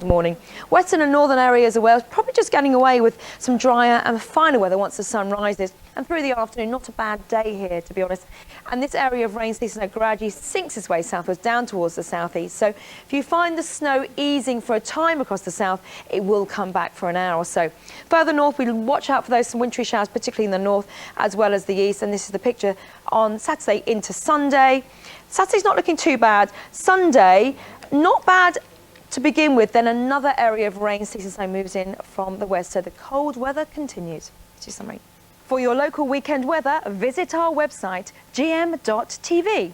Morning. Western and northern areas of Wales probably just getting away with some drier and finer weather once the sun rises. And through the afternoon, not a bad day here, to be honest. And this area of rain season gradually sinks its way southwards down towards the southeast. So if you find the snow easing for a time across the south, it will come back for an hour or so. Further north, we'll watch out for those wintry showers, particularly in the north as well as the east. And this is the picture on Saturday into Sunday. Saturday's not looking too bad. Sunday, not bad to begin with, then another area of rain season so moves in from the west, so the cold weather continues. Here's your summary. For your local weekend weather, visit our website, gm.tv.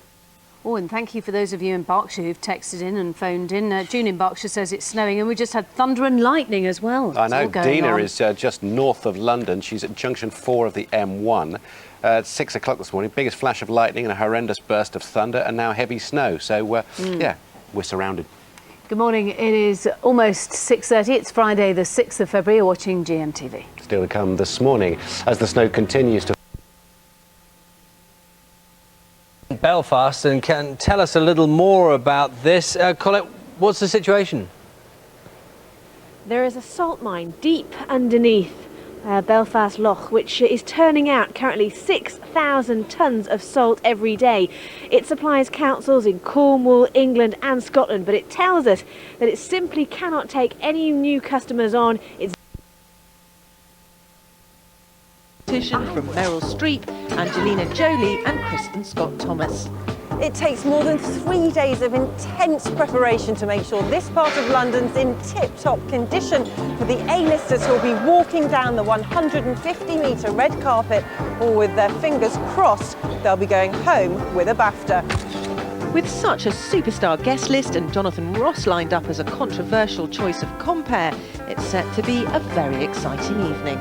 Oh, and thank you for those of you in Berkshire who've texted in and phoned in. June in Berkshire says it's snowing, and we just had thunder and lightning as well. I know. Dina is just north of London. She's at junction 4 of the M1. At 6 o'clock this morning, biggest flash of lightning and a horrendous burst of thunder, and now heavy snow. So, yeah, we're surrounded. Good morning. It is almost 6:30. It's Friday, the 6th of February. You're watching GMTV. Still to come this morning as the snow continues to Belfast, and can tell us a little more about this. Colette, what's the situation? There is a salt mine deep underneath Belfast Lough, which is turning out currently 6,000 tonnes of salt every day. It supplies councils in Cornwall, England and Scotland, but it tells us that it simply cannot take any new customers on. It's from Meryl Streep, Angelina Jolie and Kristen Scott Thomas. It takes more than 3 days of intense preparation to make sure this part of London's in tip-top condition for the A-listers who'll be walking down the 150-metre red carpet, or with their fingers crossed, they'll be going home with a BAFTA. With such a superstar guest list and Jonathan Ross lined up as a controversial choice of compare, it's set to be a very exciting evening.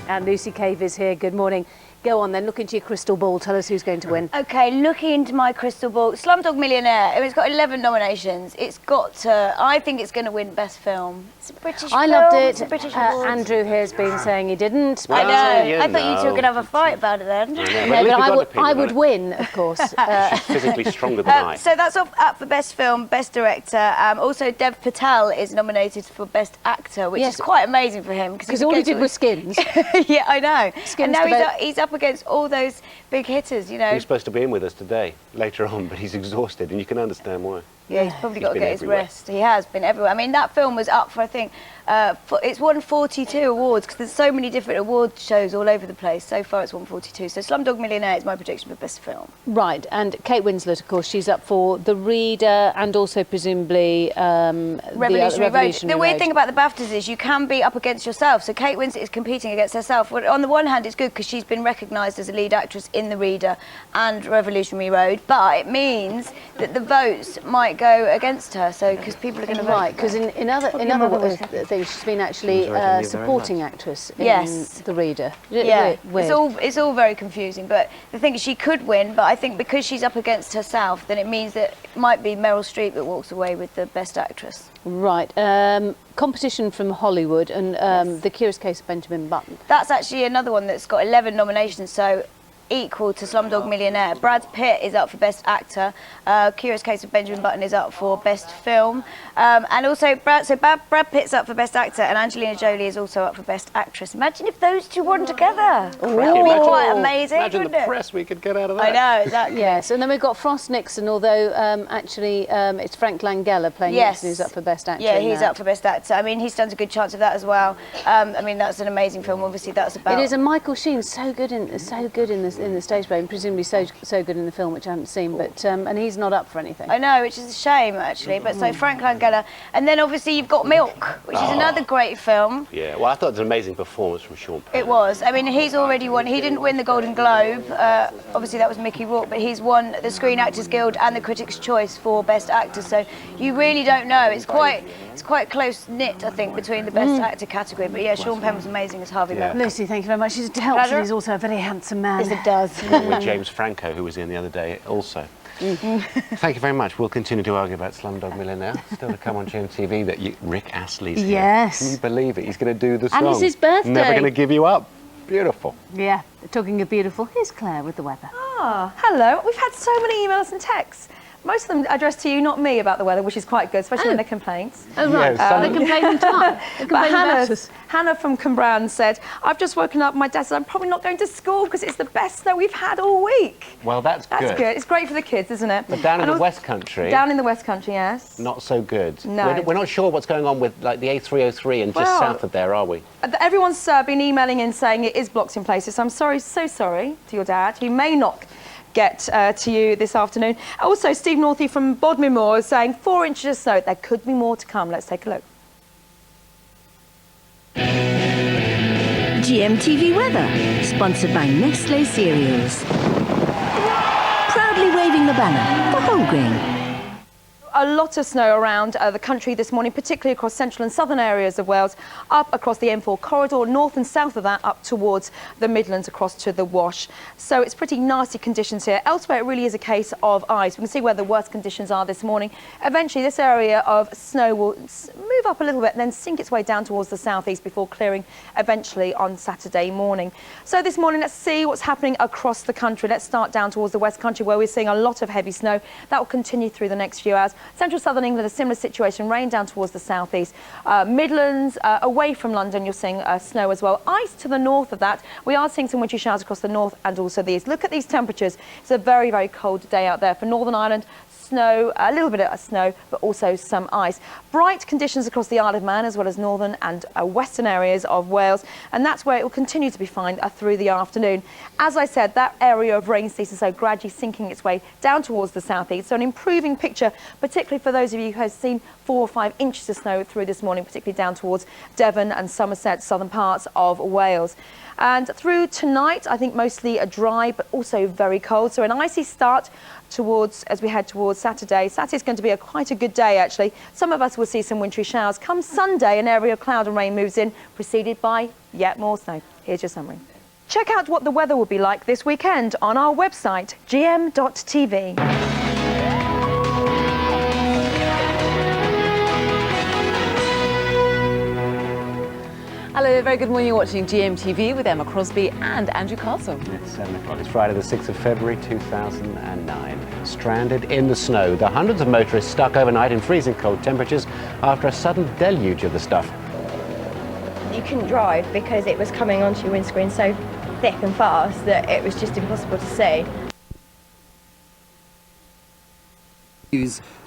And Lucy Cave is here. Good morning. Go on then, look into your crystal ball. Tell us who's going to win. OK, looking into my crystal ball, Slumdog Millionaire. It's got 11 nominations. It's got to, I think it's going to win Best Film. It's a British film. I loved it. It's a British award. Andrew here's been saying he didn't. I know. you I thought you two were know. going to have a fight about it then. No, but I would win, of course. She's physically stronger than I. So that's up for Best Film, Best Director. Also, Dev Patel is nominated for Best Actor, which is quite amazing for him. Because all he did was Skins. Yeah, I know. Skins and now he's up against all those big hitters, you know. He's supposed to be in with us today, later on, but he's exhausted, and you can understand why. Yeah, he's probably got to get his rest. He has been everywhere. I mean, that film was up for, I think, it's won 42 awards, because there's so many different award shows all over the place. So far, it's won 42. So Slumdog Millionaire is my prediction for Best Film. Right, and Kate Winslet, of course, she's up for The Reader and also presumably Revolutionary Road. The weird thing about the BAFTAs is you can be up against yourself. So Kate Winslet is competing against herself. Well, on the one hand, it's good because she's been recognised as a lead actress in The Reader and Revolutionary Road, but it means that the votes might go against her. So because people are going to vote. Right, because in other things, she's been actually supporting actress in The Reader. Yeah, Weird. it's all very confusing. But the thing is, she could win, but I think because she's up against herself, then it means that it might be Meryl Streep that walks away with the Best Actress. Right. Competition from Hollywood and The Curious Case of Benjamin Button. That's actually another one that's got 11 nominations, so equal to Slumdog Millionaire. Brad Pitt is up for Best Actor. Curious Case of Benjamin Button is up for Best Film. And also, Brad Pitt's up for Best Actor, and Angelina Jolie is also up for Best Actress. Imagine if those two won together. It would be quite amazing, Imagine wouldn't the press we could get out of that. I know, exactly. Yes, and then we've got Frost Nixon, although actually it's Frank Langella playing Nixon who's up for Best Actor. Yeah, he's up for Best Actor. I mean, he stands a good chance of that as well. I mean, that's an amazing film. Obviously, that's about. It is, and Michael Sheen's so good in the stage play, and presumably so good in the film, which I haven't seen. But and he's not up for anything. I know, which is a shame actually. But so Frank Langella, and then obviously you've got Milk, which is another great film. Yeah, well, I thought it was an amazing performance from Sean Penn. It was. I mean, he's already won. He didn't win the Golden Globe. Obviously, that was Mickey Rourke, but he's won the Screen Actors Guild and the Critics' Choice for Best Actor. So you really don't know. It's quite close knit, I think, between the Best Actor category. But yeah, Sean Penn was amazing as Harvey Milk. Lucy, thank you very much. It helps that he's also a very handsome man. Yes, it does. Along with James Franco, who was in the other day, also. Thank you very much. We'll continue to argue about Slumdog Millionaire. Still to come on GMTV that Rick Astley's here. Yes. Can you believe it? He's going to do the song. And it's his birthday. Never going to give you up. Beautiful. Yeah. Talking of beautiful, here's Claire with the weather. Hello. We've had so many emails and texts Most of them addressed to you, not me, about the weather, which is quite good, especially when they're complaints. Oh, right. Yeah, They complain in time. They But complain about us. Hannah from Cwmbran said, I've just woken up, my dad said I'm probably not going to school because it's the best snow we've had all week. Well, that's good. That's good. It's great for the kids, isn't it? But down in And the also- West Country, Down in the West Country, yes. not so good. No. We're not sure what's going on with like the A303 and just Well, south of there, are we? Everyone's been emailing in saying it is blocked in places. So I'm sorry, so sorry to your dad. He may not get to you this afternoon. Also, Steve Northey from Bodmin Moor is saying 4 inches of snow. There could be more to come. Let's take a look. GMTV weather, sponsored by Nestle Cereals. Proudly waving the banner for whole grain. A lot of snow around the country this morning, particularly across central and southern areas of Wales, up across the M4 corridor, north and south of that, up towards the Midlands, across to the Wash. So it's pretty nasty conditions here. Elsewhere, it really is a case of ice. We can see where the worst conditions are this morning. Eventually, this area of snow will move up a little bit and then sink its way down towards the southeast before clearing eventually on Saturday morning. So this morning, let's see what's happening across the country. Let's start down towards the West Country, where we're seeing a lot of heavy snow. That will continue through the next few hours. Central southern England, a similar situation, rain down towards the southeast. Midlands, away from London, you're seeing snow as well. Ice to the north of that. We are seeing some wintry showers across the north and also the east. Look at these temperatures. It's a very, very cold day out there for Northern Ireland. Snow, a little bit of snow, but also some ice. Bright conditions across the Isle of Man, as well as northern and western areas of Wales, and that's where it will continue to be fine through the afternoon. As I said, that area of rain season so gradually sinking its way down towards the southeast, so an improving picture, particularly for those of you who have seen 4 or 5 inches of snow through this morning, particularly down towards Devon and Somerset, southern parts of Wales. And through tonight, I think mostly a dry, but also very cold. So an icy start towards, as we head towards Saturday. Saturday's going to be quite a good day, actually. Some of us will see some wintry showers. Come Sunday, an area of cloud and rain moves in, preceded by yet more snow. Here's your summary. Check out what the weather will be like this weekend on our website, gm.tv. Hello, very good morning. You're watching GMTV with Emma Crosby and Andrew Castle. It's 7 o'clock. It's Friday the 6th of February 2009. Stranded in the snow. The hundreds of motorists stuck overnight in freezing cold temperatures after a sudden deluge of the stuff. You couldn't drive because it was coming onto your windscreen so thick and fast that it was just impossible to see.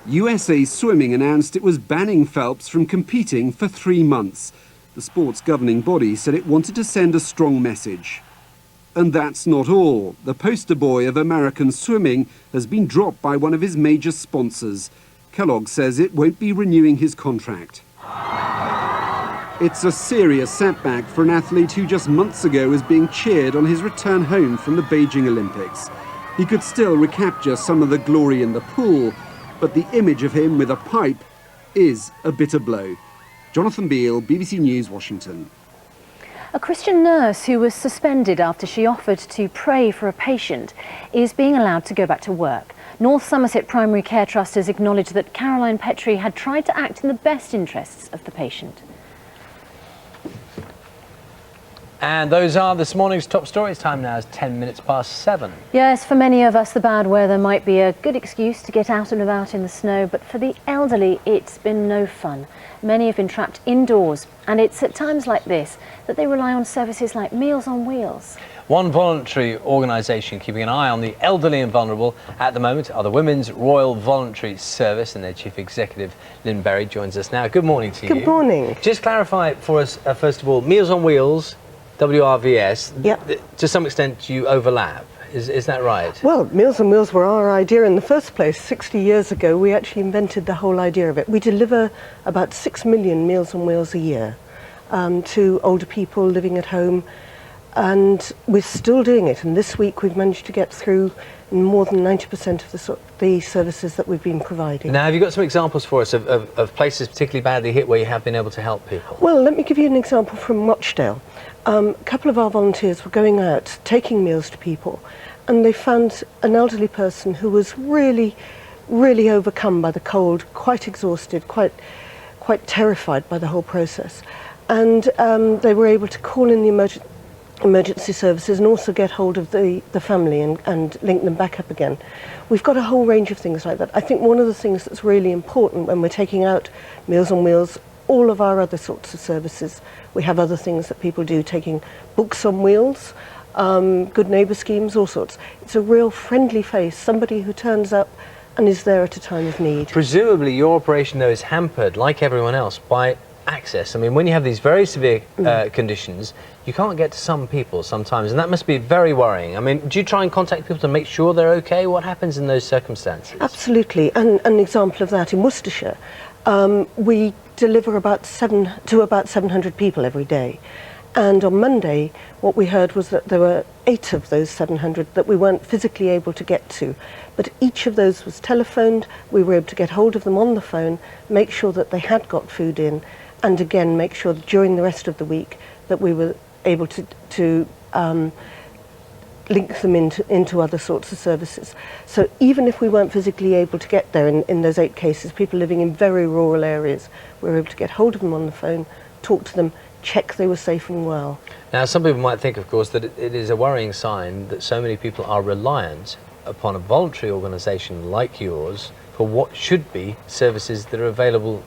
USA Swimming announced it was banning Phelps from competing for 3 months. The sport's governing body said it wanted to send a strong message. And that's not all. The poster boy of American swimming has been dropped by one of his major sponsors. Kellogg says it won't be renewing his contract. It's a serious setback for an athlete who just months ago was being cheered on his return home from the Beijing Olympics. He could still recapture some of the glory in the pool, but the image of him with a pipe is a bitter blow. Jonathan Beale, BBC News, Washington. A Christian nurse who was suspended after she offered to pray for a patient is being allowed to go back to work. North Somerset Primary Care Trust has acknowledged that Caroline Petrie had tried to act in the best interests of the patient. And those are this morning's top stories. Time now is 10 minutes past 7. Yes, for many of us, the bad weather might be a good excuse to get out and about in the snow, but for the elderly, it's been no fun. Many have been trapped indoors, and it's at times like this that they rely on services like Meals on Wheels. One voluntary organisation keeping an eye on the elderly and vulnerable at the moment are the Women's Royal Voluntary Service, and their Chief Executive, Lynn Berry, joins us now. Good morning to you. Good morning. Just clarify for us, first of all, Meals on Wheels, WRVS, Yep. to some extent you overlap. Is that right? Well, Meals on Wheels were our idea in the first place. 60 years ago, we actually invented the whole idea of it. We deliver about 6 million Meals on Wheels a year to older people living at home, and we're still doing it. And this week, we've managed to get through more than 90% of the services that we've been providing. Now, have you got some examples for us of places particularly badly hit where you have been able to help people? Well, let me give you an example from Rochdale. A couple of our volunteers were going out, taking meals to people, and they found an elderly person who was really, really overcome by the cold, quite exhausted, quite terrified by the whole process. And they were able to call in the emergency services and also get hold of the family and link them back up again. We've got a whole range of things like that. I think one of the things that's really important when we're taking out Meals on Wheels, all of our other sorts of services, we have other things that people do, taking books on wheels, good neighbour schemes, all sorts. It's a real friendly face, somebody who turns up and is there at a time of need. Presumably your operation, though, is hampered, like everyone else, by access. I mean, when you have these very severe conditions, you can't get to some people sometimes, and that must be very worrying. I mean, do you try and contact people to make sure they're okay? What happens in those circumstances? Absolutely, and an example of that in Worcestershire, we deliver about 700 people every day. And on Monday, what we heard was that there were 8 of those 700 that we weren't physically able to get to. But each of those was telephoned, we were able to get hold of them on the phone, make sure that they had got food in, and again, make sure that during the rest of the week that we were able to link them into other sorts of services. So even if we weren't physically able to get there in those 8 cases, people living in very rural areas, we were able to get hold of them on the phone, talk to them, check they were safe and well. Now, some people might think, of course, that it is a worrying sign that so many people are reliant upon a voluntary organisation like yours for what should be services that are available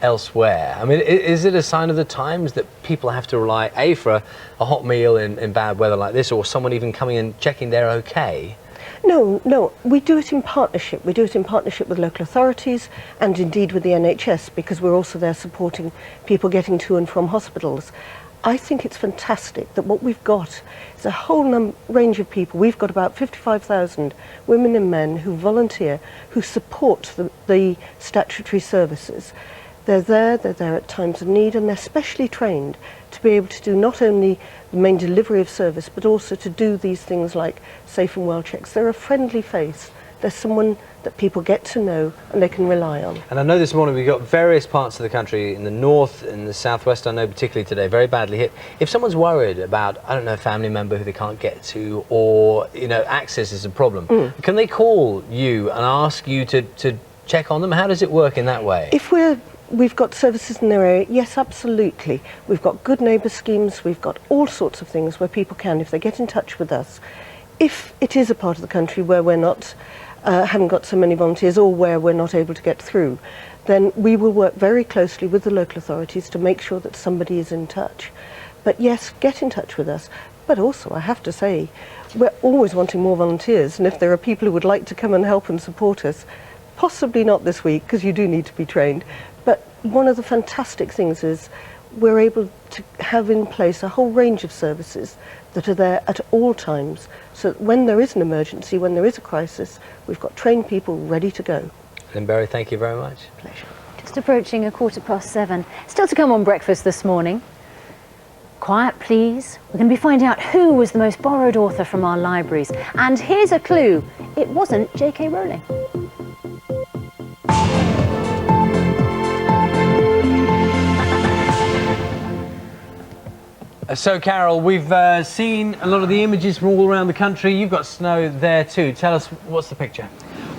elsewhere. I mean, is it a sign of the times that people have to rely, A, for a hot meal in bad weather like this, or someone even coming and checking they're okay? No, we do it in partnership. We do it in partnership with local authorities and indeed with the NHS, because we're also there supporting people getting to and from hospitals. I think it's fantastic that what we've got is a whole range of people. We've got about 55,000 women and men who volunteer, who support the statutory services. They're there at times of need, and they're specially trained to be able to do not only the main delivery of service, but also to do these things like safe and well checks. They're a friendly face. They're someone that people get to know and they can rely on. And I know this morning we've got various parts of the country, in the north, in the southwest, I know particularly today, very badly hit. If someone's worried about, I don't know, a family member who they can't get to, or, you know, access is a problem, can they call you and ask you to check on them? How does it work in that way? If we've got services in their area, yes, absolutely. We've got good neighbour schemes, we've got all sorts of things where people can, if they get in touch with us. If it is a part of the country where we're not, haven't got so many volunteers, or where we're not able to get through, then we will work very closely with the local authorities to make sure that somebody is in touch. But yes, get in touch with us. But also, I have to say, we're always wanting more volunteers, and if there are people who would like to come and help and support us, possibly not this week, because you do need to be trained, but one of the fantastic things is we're able to have in place a whole range of services that are there at all times, so that when there is an emergency, when there is a crisis, we've got trained people ready to go. Lynn Berry, thank you very much. Pleasure. Just approaching 7:15. Still to come on breakfast this morning. Quiet, please. We're going to be finding out who was the most borrowed author from our libraries. And here's a clue. It wasn't J.K. Rowling. So, Carol, we've seen a lot of the images from all around the country. You've got snow there too. Tell us, what's the picture?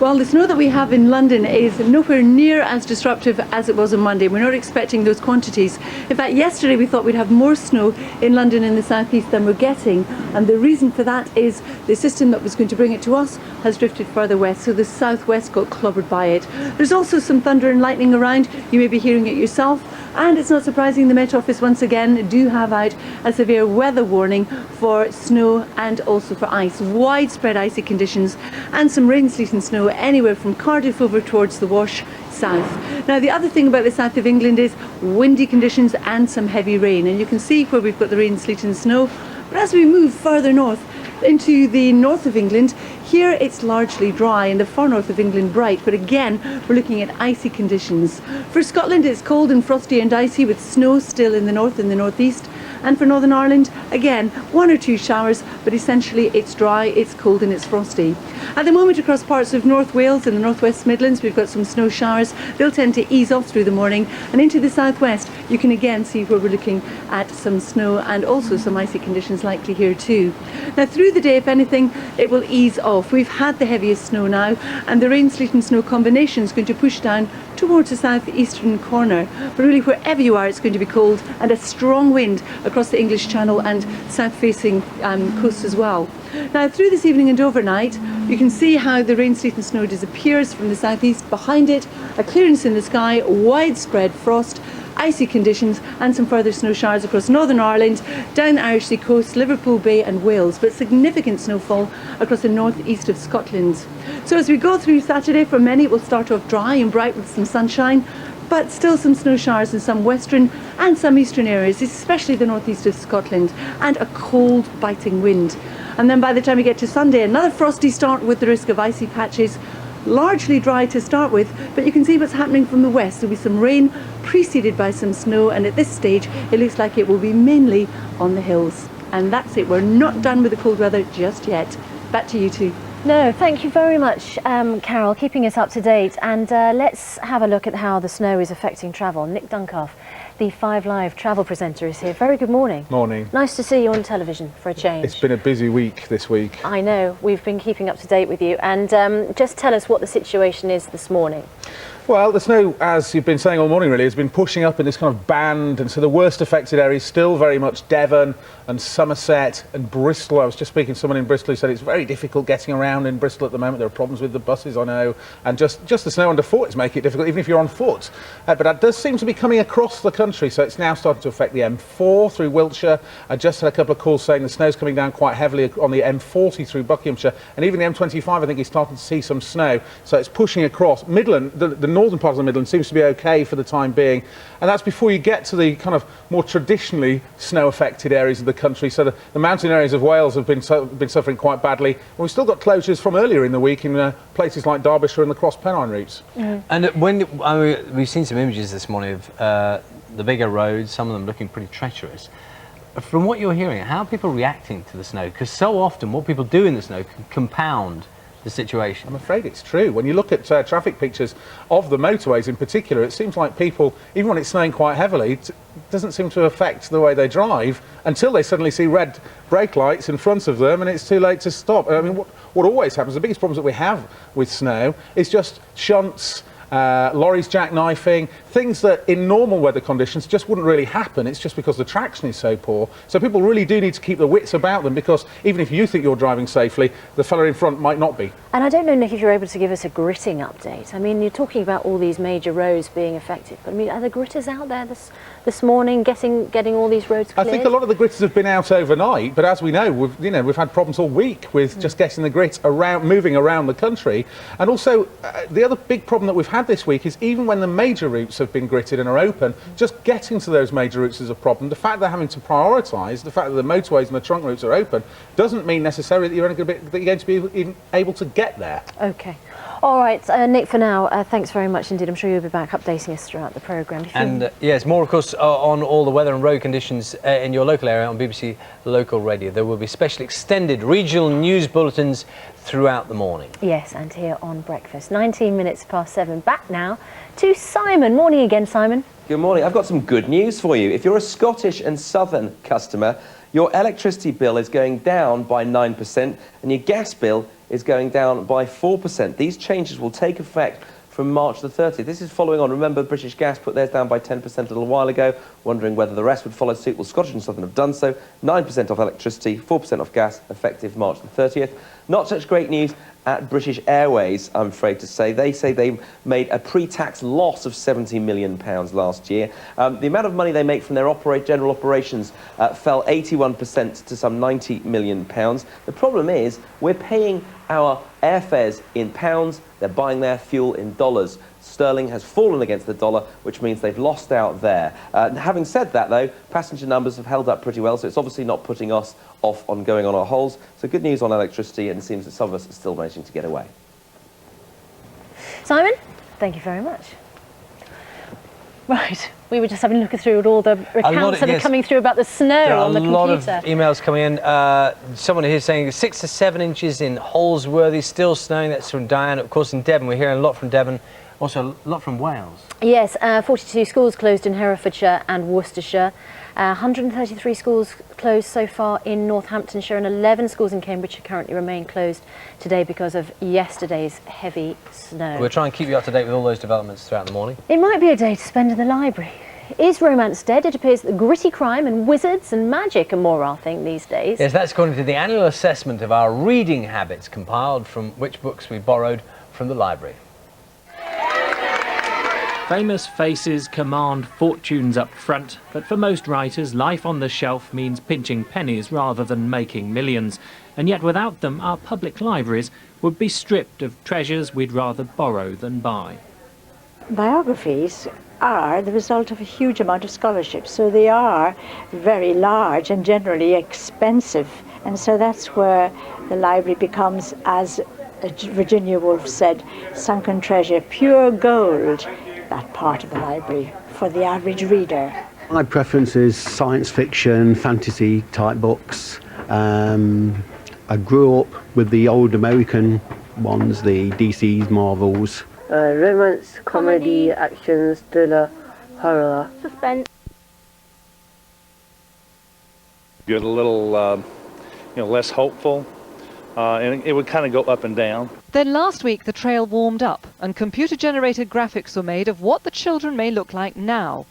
Well, the snow that we have in London is nowhere near as disruptive as it was on Monday. We're not expecting those quantities. In fact, yesterday we thought we'd have more snow in London in the southeast than we're getting. And the reason for that is the system that was going to bring it to us has drifted further west, so the southwest got clobbered by it. There's also some thunder and lightning around. You may be hearing it yourself. And it's not surprising the Met Office once again do have out a severe weather warning for snow and also for ice. Widespread icy conditions and some rain, sleet and snow anywhere from Cardiff over towards the Wash south. Now, the other thing about the south of England is windy conditions and some heavy rain. And you can see where we've got the rain, sleet and snow. But as we move further north into the north of England, here it's largely dry, in the far north of England bright, but again we're looking at icy conditions. For Scotland it's cold and frosty and icy with snow still in the north and the northeast, and for Northern Ireland again 1 or 2 showers, but essentially it's dry, it's cold and it's frosty. At the moment across parts of North Wales and the Northwest Midlands we've got some snow showers. They'll tend to ease off through the morning, and into the southwest you can again see where we're looking at some snow and also some icy conditions likely here too. Now through the day, if anything, it will ease off. We've had the heaviest snow now, and the rain, sleet and snow combination is going to push down towards the southeastern corner. But really, wherever you are, it's going to be cold, and a strong wind across the English Channel and south-facing coasts as well. Now, through this evening and overnight, you can see how the rain-streaked snow disappears from the southeast. Behind it, a clearance in the sky, widespread frost, icy conditions, and some further snow showers across Northern Ireland, down the Irish Sea coast, Liverpool Bay and Wales, but significant snowfall across the northeast of Scotland. So as we go through Saturday, for many it will start off dry and bright with some sunshine, but still some snow showers in some western and some eastern areas, especially the northeast of Scotland, and a cold, biting wind. And then by the time we get to Sunday, another frosty start with the risk of icy patches. Largely dry to start with, but you can see what's happening from the west. There'll be some rain preceded by some snow, and at this stage it looks like it will be mainly on the hills. And that's it. We're not done with the cold weather just yet. Back to you two. No, thank you very much, Carol, keeping us up to date. And let's have a look at how the snow is affecting travel. Nick Duncalf, the 5 Live travel presenter, is here. Very good morning. Morning. Nice to see you on television for a change. It's been a busy week this week. I know. We've been keeping up to date with you. And just tell us what the situation is this morning. Well, the snow, as you've been saying all morning really, has been pushing up in this kind of band, and so the worst affected areas still very much Devon and Somerset and Bristol. I was just speaking to someone in Bristol who said it's very difficult getting around in Bristol at the moment. There are problems with the buses, I know, and just the snow underfoot is making it difficult, even if you're on foot. But that does seem to be coming across the country, so it's now starting to affect the M4 through Wiltshire. I just had a couple of calls saying the snow's coming down quite heavily on the M40 through Buckinghamshire, and even the M25 I think is starting to see some snow, so it's pushing across. Midland, the northern part of the Midlands seems to be okay for the time being, and that's before you get to the kind of more traditionally snow affected areas of the country. So the mountain areas of Wales have been suffering quite badly, and we've still got closures from earlier in the week in places like Derbyshire and the Cross Pennine routes. And we've seen some images this morning of the bigger roads, some of them looking pretty treacherous. From what you're hearing, how are people reacting to the snow? Because so often what people do in the snow can compound the situation. I'm afraid it's true. When you look at traffic pictures of the motorways in particular, it seems like people, even when it's snowing quite heavily, it doesn't seem to affect the way they drive until they suddenly see red brake lights in front of them and it's too late to stop. I mean, what always happens, the biggest problems that we have with snow is just shunts, lorries jackknifing, things that in normal weather conditions just wouldn't really happen. It's just because the traction is so poor. So people really do need to keep their wits about them, because even if you think you're driving safely, the fella in front might not be. And I don't know, Nick, if you're able to give us a gritting update. I mean, you're talking about all these major roads being affected, but I mean, are the gritters out there this morning getting all these roads cleared? I think a lot of the gritters have been out overnight, but as we know, we've had problems all week with just getting the grit around, moving around the country. And also, the other big problem that we've had this week is even when the major routes have been gritted and are open, just getting to those major routes is a problem. The fact they're having to prioritise, the fact that the motorways and the trunk routes are open, doesn't mean necessarily that you're going to be even able to get there. Okay. All right, Nick, for now, thanks very much indeed. I'm sure you'll be back updating us throughout the programme. And yes, more of course on all the weather and road conditions in your local area on BBC Local Radio. There will be special extended regional news bulletins throughout the morning. Yes, and here on Breakfast. 19 minutes past 7. Back now to Simon. Morning again, Simon. Good morning. I've got some good news for you. If you're a Scottish and Southern customer, your electricity bill is going down by 9% and your gas bill is going down by 4%. These changes will take effect from March the 30th. This is following on. Remember, British Gas put theirs down by 10% a little while ago, wondering whether the rest would follow suit. Well, Scottish and Southern have done so. 9% off electricity, 4% off gas, effective March the 30th. Not such great news at British Airways, I'm afraid to say. They say they made a pre-tax loss of £70 million last year. The amount of money they make from their general operations fell 81% to some £90 million. The problem is we're paying our airfares in pounds, they're buying their fuel in dollars. Sterling has fallen against the dollar, which means they've lost out there. Having said that, though, passenger numbers have held up pretty well, so it's obviously not putting us off on going on our holes. So good news on electricity, and it seems that some of us are still managing to get away. Simon, thank you very much. Right, we were just having a look through at all the accounts that are coming through about the snow on the computer. There are a lot of emails coming in. Someone here saying 6 to 7 inches in Holsworthy, still snowing. That's from Diane. Of course, in Devon, we're hearing a lot from Devon. Also, a lot from Wales. Yes, 42 schools closed in Herefordshire and Worcestershire. 133 schools closed so far in Northamptonshire, and 11 schools in Cambridgeshire currently remain closed today because of yesterday's heavy snow. We'll try and keep you up to date with all those developments throughout the morning. It might be a day to spend in the library. Is romance dead? It appears that gritty crime and wizards and magic are more our thing these days. Yes, that's according to the annual assessment of our reading habits compiled from which books we borrowed from the library. Famous faces command fortunes up front, but for most writers, life on the shelf means pinching pennies rather than making millions. And yet without them, our public libraries would be stripped of treasures we'd rather borrow than buy. Biographies are the result of a huge amount of scholarship, so they are very large and generally expensive. And so that's where the library becomes, as Virginia Woolf said, sunken treasure, pure gold. That part of the library for the average reader. My preference is science fiction, fantasy type books. I grew up with the old American ones, the DC's, Marvels. Romance, comedy, action, thriller, horror. Suspense. Get a little, less hopeful, and it would kind of go up and down. Then last week the trail warmed up and computer-generated graphics were made of what the children may look like now.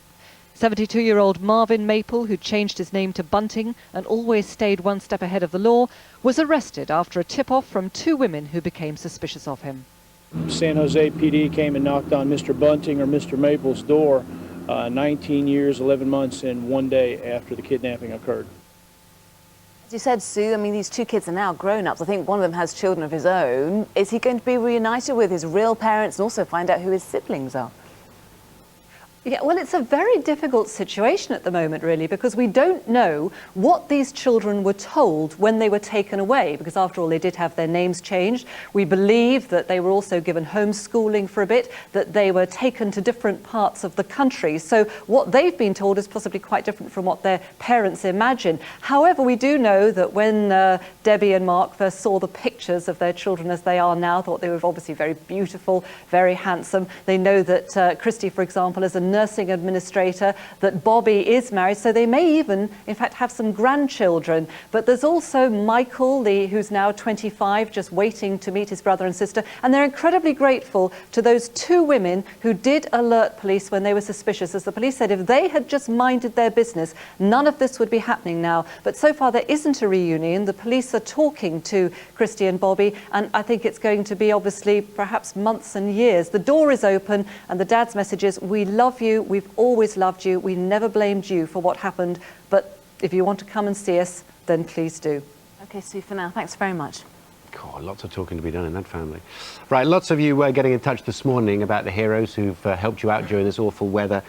72-year-old Marvin Maple, who changed his name to Bunting and always stayed one step ahead of the law, was arrested after a tip-off from two women who became suspicious of him. San Jose PD came and knocked on Mr. Bunting or Mr. Maple's door 19 years, 11 months, and 1 day after the kidnapping occurred. As you said, Sue, I mean, these two kids are now grown-ups. I think one of them has children of his own. Is he going to be reunited with his real parents and also find out who his siblings are? Yeah, well, it's a very difficult situation at the moment, really, because we don't know what these children were told when they were taken away, because after all, they did have their names changed. We believe that they were also given homeschooling for a bit, that they were taken to different parts of the country. So what they've been told is possibly quite different from what their parents imagine. However, we do know that when Debbie and Mark first saw the pictures of their children as they are now, thought they were obviously very beautiful, very handsome. They know that Christy, for example, is a nursing administrator, that Bobby is married, so they may even, in fact, have some grandchildren. But there's also Michael, who's now 25, just waiting to meet his brother and sister, and they're incredibly grateful to those two women who did alert police when they were suspicious. As the police said, if they had just minded their business, none of this would be happening now. But so far there isn't a reunion. The police are talking to Christy and Bobby, and I think it's going to be obviously perhaps months and years. The door is open, and the dad's message is, we love you, we've always loved you, we never blamed you for what happened, but if you want to come and see us, then please do. Okay, Sue, for now, thanks very much. God, lots of talking to be done in that family. Right, lots of you getting in touch this morning about the heroes who've helped you out during this awful weather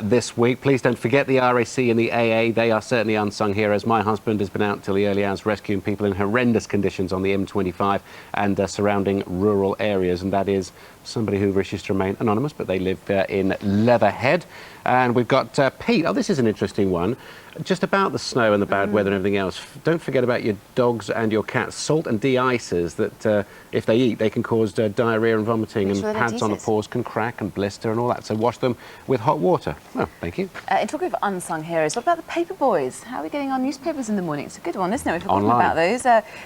this week. Please don't forget the RAC and the AA. They are certainly unsung heroes. My husband has been out till the early hours rescuing people in horrendous conditions on the M25 and surrounding rural areas, and that is somebody who wishes to remain anonymous, but they live in Leatherhead. And we've got Pete. Oh, this is an interesting one. Just about the snow and the bad weather and everything else, don't forget about your dogs and your cats. Salt and de-icers that if they eat, they can cause diarrhea and vomiting, and pads on the paws can crack and blister and all that. So wash them with hot water. Oh, thank you. In talking of unsung heroes, what about the paper boys? How are we getting our newspapers in the morning? It's a good one, isn't it? We've forgotten about those.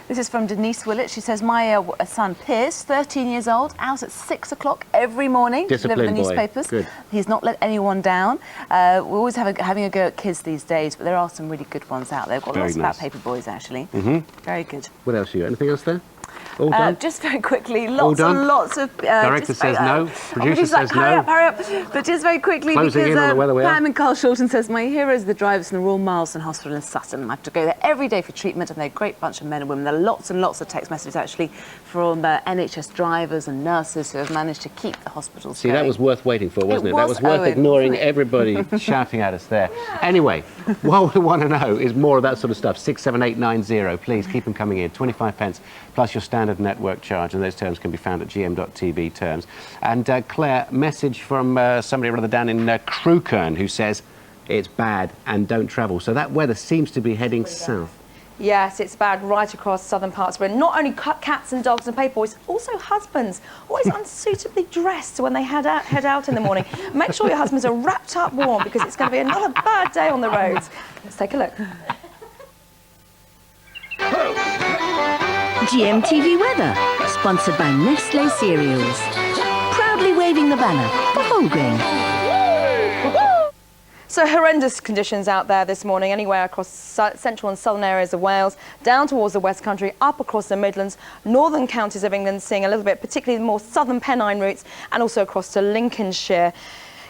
This is from Denise Willett. She says, my son Pierce, 13 years old, out at 6 o'clock every morning to deliver the newspapers. Good. He's not let anyone down. We're always having a go at kids these days, but there are some really good ones out there. We've got lots about paper boys, actually. Very good. What else you got? Anything else there? All done? Just very quickly, lots and lots of... Director says no, producer says no. Hurry up. But just very quickly, Closing in on the weather we are. Pam and Carl Shorten says, my heroes are the drivers from the Royal Marsden Hospital in Sutton. I have to go there every day for treatment, and they're a great bunch of men and women. There are lots and lots of text messages, actually, from NHS drivers and nurses who have managed to keep the hospitals going. That was worth waiting for, wasn't it? That was worth ignoring everybody shouting at us there. Anyway, what we want to know is more of that sort of stuff. 67890. Please keep them coming in. 25 pence plus your standard network charge, and those terms can be found at gm.tv terms. And Claire, message from somebody rather down in Crewkerne who says it's bad and don't travel. So that weather seems to be heading south. Yes, it's bad right across southern parts of Britain. Not only cats and dogs and paperboys, also husbands, always unsuitably dressed when they head out in the morning. Make sure your husbands are wrapped up warm because it's going to be another bad day on the roads. Let's take a look. GMTV weather, sponsored by Nestlé Cereals. Proudly waving the banner for whole grain. So horrendous conditions out there this morning, anywhere across central and southern areas of Wales, down towards the West Country, up across the Midlands, northern counties of England seeing a little bit, particularly the more southern Pennine routes, and also across to Lincolnshire.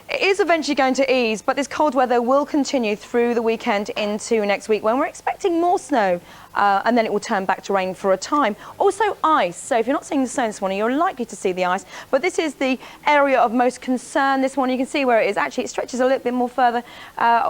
It is eventually going to ease, but this cold weather will continue through the weekend into next week when we're expecting more snow. And then it will turn back to rain for a time. Also ice, so if you're not seeing the snow this morning, you're likely to see the ice, but this is the area of most concern this morning. You can see where it is. Actually, it stretches a little bit more further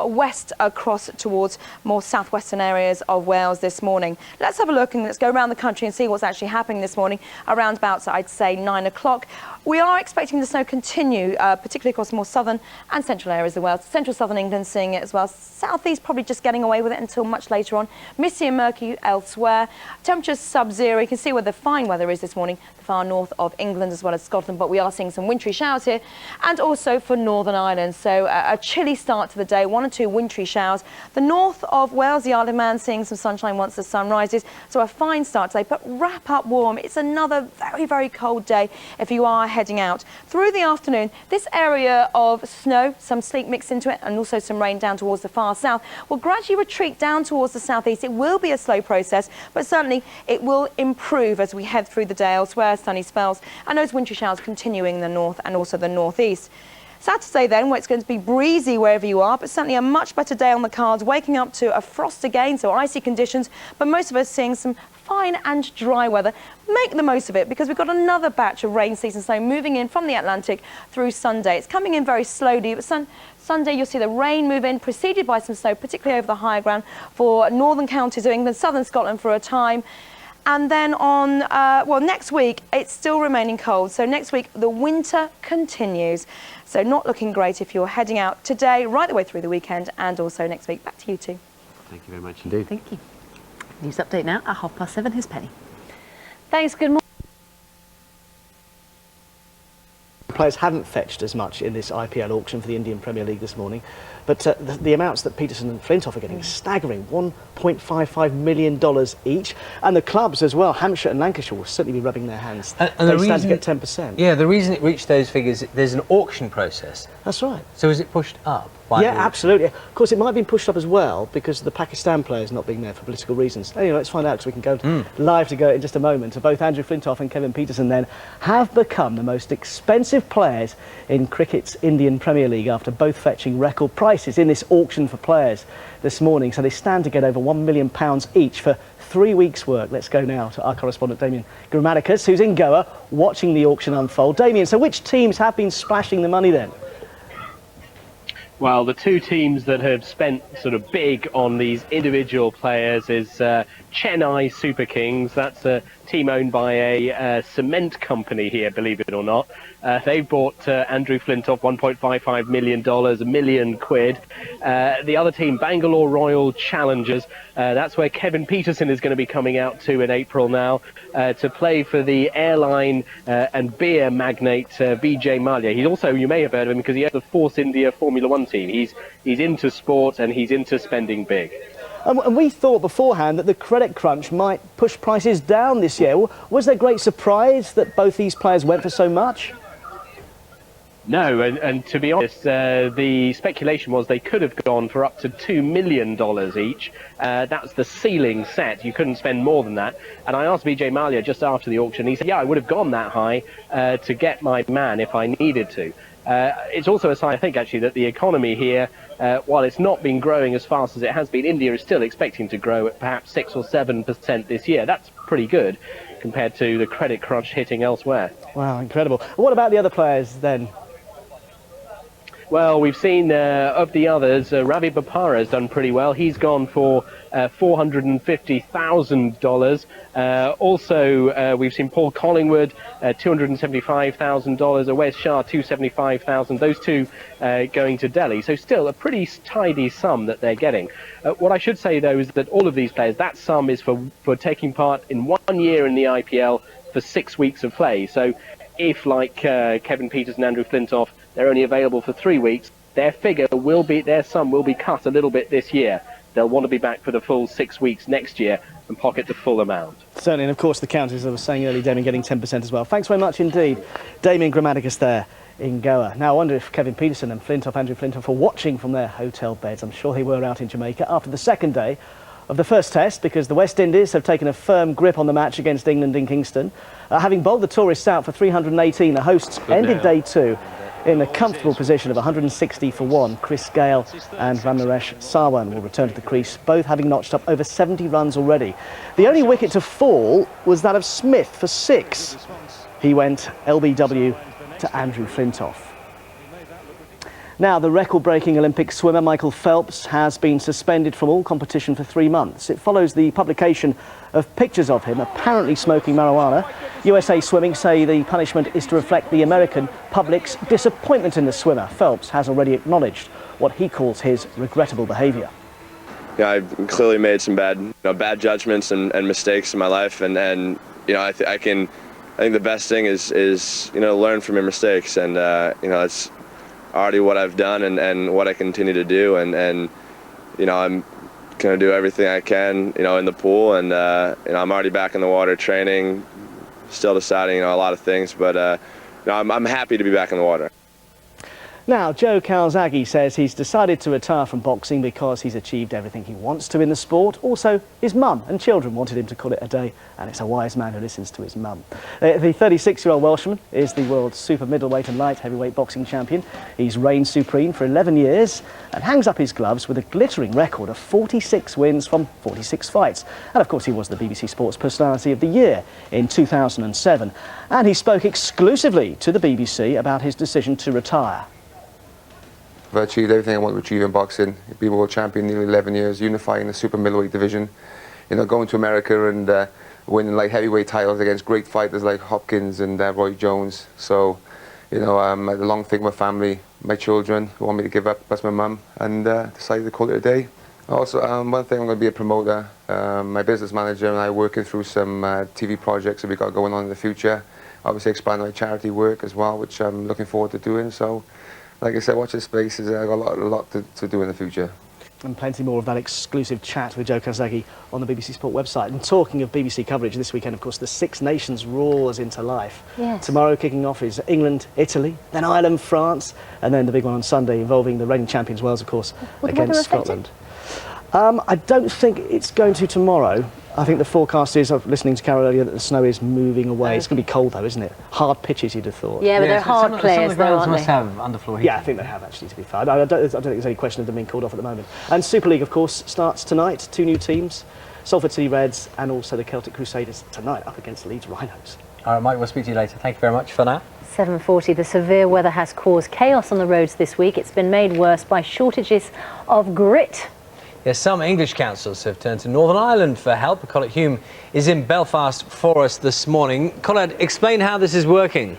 west across towards more southwestern areas of Wales this morning. Let's have a look and let's go around the country and see what's actually happening this morning around about, I'd say, 9 o'clock. We are expecting the snow continue, particularly across more southern and central areas of Wales. Central southern England seeing it as well. Southeast probably just getting away with it until much later on. Misty and murky elsewhere. Temperatures sub-zero. You can see where the fine weather is this morning, the far north of England as well as Scotland, but we are seeing some wintry showers here, and also for Northern Ireland. So a chilly start to the day, 1 or 2 wintry showers. The north of Wales, the Isle of Man, seeing some sunshine once the sun rises. So a fine start today, but wrap up warm. It's another very, very cold day if you are heading out. Through the afternoon, this area of snow, some sleet mixed into it, and also some rain down towards the far south, will gradually retreat down towards the southeast. It will be a slow process, but certainly it will improve as we head through the day elsewhere, sunny spells, and those wintry showers continuing in the north and also the northeast. Saturday then, where it's going to be breezy wherever you are, but certainly a much better day on the cards, waking up to a frost again, so icy conditions, but most of us seeing some fine and dry weather. Make the most of it because we've got another batch of rain season snow moving in from the Atlantic through Sunday. It's coming in very slowly, but Sunday you'll see the rain move in, preceded by some snow, particularly over the higher ground for northern counties of England, southern Scotland for a time. And then on, well, next week, it's still remaining cold. So next week, the winter continues. So not looking great if you're heading out today, right the way through the weekend, and also next week. Back to you two. Thank you very much indeed. Thank you. News update now at 7:30. Here's Penny. Thanks, good morning. Players haven't fetched as much in this IPL auction for the Indian Premier League this morning, but the amounts that Peterson and Flintoff are getting is staggering, $1.55 million each, and the clubs as well, Hampshire and Lancashire, will certainly be rubbing their hands. And they stand to get 10%. Yeah, the reason it reached those figures, there's an auction process. That's right. So is it pushed up? Yeah, absolutely. Of course, it might have been pushed up as well because of the Pakistan players not being there for political reasons. Anyway, let's find out because we can go live to go in just a moment. So both Andrew Flintoff and Kevin Peterson then have become the most expensive players in cricket's Indian Premier League after both fetching record prices in this auction for players this morning. So they stand to get over £1 million each for 3 weeks' work. Let's go now to our correspondent Damien Grammaticus, who's in Goa watching the auction unfold. Damien, so which teams have been splashing the money then? Well, the two teams that have spent sort of big on these individual players is Chennai Super Kings. That's a team owned by a cement company here, believe it or not. They've bought Andrew Flintoff $1.55 million, £1 million. The other team, Bangalore Royal Challengers, that's where Kevin Peterson is going to be coming out to in April now to play for the airline and beer magnate Vijay Mallya. He's also, you may have heard of him because he has the Force India Formula One team. He's into sport and he's into spending big. And we thought beforehand that the credit crunch might push prices down this year. Was there great surprise that both these players went for so much? No, and to be honest, the speculation was they could have gone for up to $2 million each. That's the ceiling set. You couldn't spend more than that. And I asked Vijay Mallya just after the auction. He said, yeah, I would have gone that high to get my man if I needed to. It's also a sign, I think, actually, that the economy here, while it's not been growing as fast as it has been, India is still expecting to grow at perhaps 6 or 7% this year. That's pretty good compared to the credit crunch hitting elsewhere. Wow, incredible. What about the other players then? Well, we've seen of the others, Ravi Bopara has done pretty well. He's gone for $450,000. Also, we've seen Paul Collingwood, $275,000. Wes Shah, $275,000. Those two going to Delhi. So still a pretty tidy sum that they're getting. What I should say, though, is that all of these players, that sum is for taking part in 1 year in the IPL for 6 weeks of play. So if, like Kevin Peters and Andrew Flintoff, they're only available for 3 weeks, their sum will be cut a little bit this year. They'll want to be back for the full 6 weeks next year and pocket the full amount. Certainly, and of course the counties, as I was saying earlier, Damien, getting 10% as well. Thanks very much indeed, Damien Grammaticus there in Goa. Now I wonder if Kevin Peterson and Andrew Flintoff are watching from their hotel beds. I'm sure they were out in Jamaica after the second day of the first test, because the West Indies have taken a firm grip on the match against England in Kingston. Having bowled the tourists out for 318, the hosts ended day 2 in a comfortable position of 160 for 1. Chris Gale and Ramnaresh Sarwan will return to the crease, both having notched up over 70 runs already. The only wicket to fall was that of Smith for 6. He went LBW to Andrew Flintoff. Now, the record-breaking Olympic swimmer Michael Phelps has been suspended from all competition for 3 months. It follows the publication of pictures of him apparently smoking marijuana. USA Swimming say the punishment is to reflect the American public's disappointment in the swimmer. Phelps has already acknowledged what he calls his regrettable behaviour. Yeah, I've clearly made some bad judgments and mistakes in my life, and I think the best thing is learn from your mistakes, and it's already what I've done and what I continue to do, and I'm going to do everything I can in the pool, and I'm already back in the water training, still deciding a lot of things, but I'm happy to be back in the water. Now, Joe Calzaghe says he's decided to retire from boxing because he's achieved everything he wants to in the sport. Also, his mum and children wanted him to call it a day, and it's a wise man who listens to his mum. The 36-year-old Welshman is the world's super middleweight and light heavyweight boxing champion. He's reigned supreme for 11 years and hangs up his gloves with a glittering record of 46 wins from 46 fights. And of course, he was the BBC Sports Personality of the Year in 2007. And he spoke exclusively to the BBC about his decision to retire. I've achieved everything I want to achieve in boxing. Be world champion nearly 11 years, unifying the super middleweight division. Going to America and winning light heavyweight titles against great fighters like Hopkins and Roy Jones. So, I had a long thing with my family, my children, who want me to give up, plus my mum, and decided to call it a day. Also, one thing, I'm going to be a promoter. My business manager and I are working through some TV projects that we've got going on in the future. Obviously expand my charity work as well, which I'm looking forward to doing. So, like I said, watch this space. I've got a lot to do in the future. And plenty more of that exclusive chat with Joe Calzaghe on the BBC Sport website. And talking of BBC coverage, this weekend, of course, the Six Nations roars into life. Yes. Tomorrow kicking off is England, Italy, then Ireland, France, and then the big one on Sunday involving the reigning champions Wales, of course, against Scotland. I don't think it's going to tomorrow. I think the forecast is, listening to Carol earlier, that the snow is moving away. Okay. It's going to be cold though, isn't it? Hard pitches, you'd have thought. Yeah, but they're hard players, some of the grounds must have underfloor heating. Yeah, I think they have, actually, to be fair. I don't think there's any question of them being called off at the moment. And Super League, of course, starts tonight. 2 new teams, Salford City Reds and also the Celtic Crusaders tonight up against Leeds Rhinos. All right, Mike, we'll speak to you later. Thank you very much for that. 7:40. The severe weather has caused chaos on the roads this week. It's been made worse by shortages of grit. Yes, some English councils have turned to Northern Ireland for help. Colette Hume is in Belfast for us this morning. Colette, explain how this is working.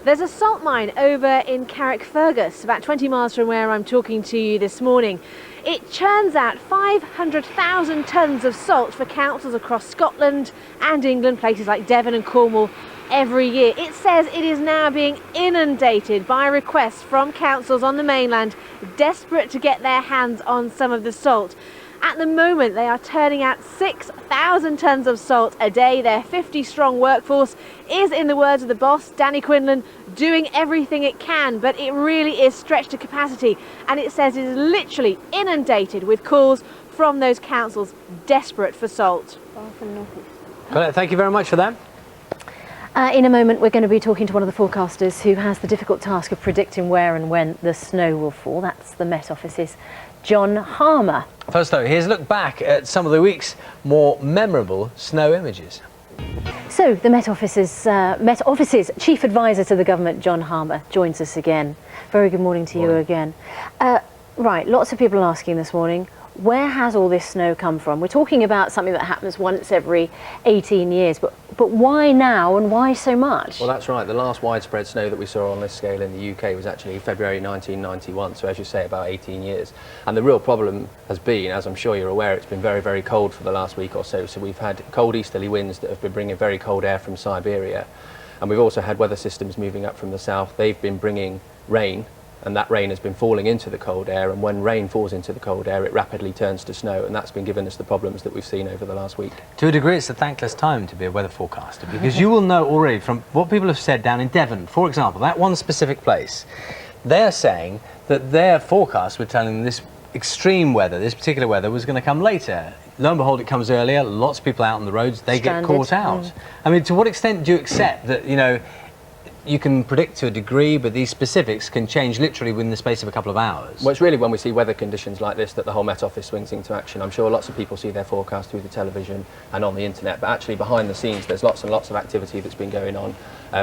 There's a salt mine over in Carrickfergus, about 20 miles from where I'm talking to you this morning. It churns out 500,000 tonnes of salt for councils across Scotland and England, places like Devon and Cornwall, every year. It says it is now being inundated by requests from councils on the mainland desperate to get their hands on some of the salt. At the moment, they are turning out 6,000 tonnes of salt a day. Their 50-strong workforce is, in the words of the boss, Danny Quinlan, doing everything it can, but it really is stretched to capacity. And it says it is literally inundated with calls from those councils desperate for salt. Colette, thank you very much for that. In a moment, we're going to be talking to one of the forecasters who has the difficult task of predicting where and when the snow will fall. That's the Met Office's John Harmer. First, though, here's a look back at some of the week's more memorable snow images. So the Met Office's Chief Advisor to the Government, John Harmer, joins us again. Very good morning to you again. Right, lots of people are asking this morning, where has all this snow come from? We're talking about something that happens once every 18 years, but why now and why so much? Well, that's right. The last widespread snow that we saw on this scale in the UK was actually February 1991, so as you say, about 18 years. And the real problem has been, as I'm sure you're aware, it's been very, very cold for the last week or so. So we've had cold easterly winds that have been bringing very cold air from Siberia. And we've also had weather systems moving up from the south. They've been bringing rain, and that rain has been falling into the cold air, and when rain falls into the cold air it rapidly turns to snow, and that's been giving us the problems that we've seen over the last week. To a degree it's a thankless time to be a weather forecaster, because you will know already from what people have said down in Devon, for example, that one specific place, they're saying that their forecasts were telling them this extreme weather, this particular weather was going to come later. Lo and behold, it comes earlier, lots of people out on the roads, they get caught out. I mean, to what extent do you accept that, you know, you can predict to a degree, but these specifics can change literally within the space of a couple of hours? Well, it's really when we see weather conditions like this that the whole Met Office swings into action. I'm sure lots of people see their forecast through the television and on the internet, but actually behind the scenes there's lots and lots of activity that's been going on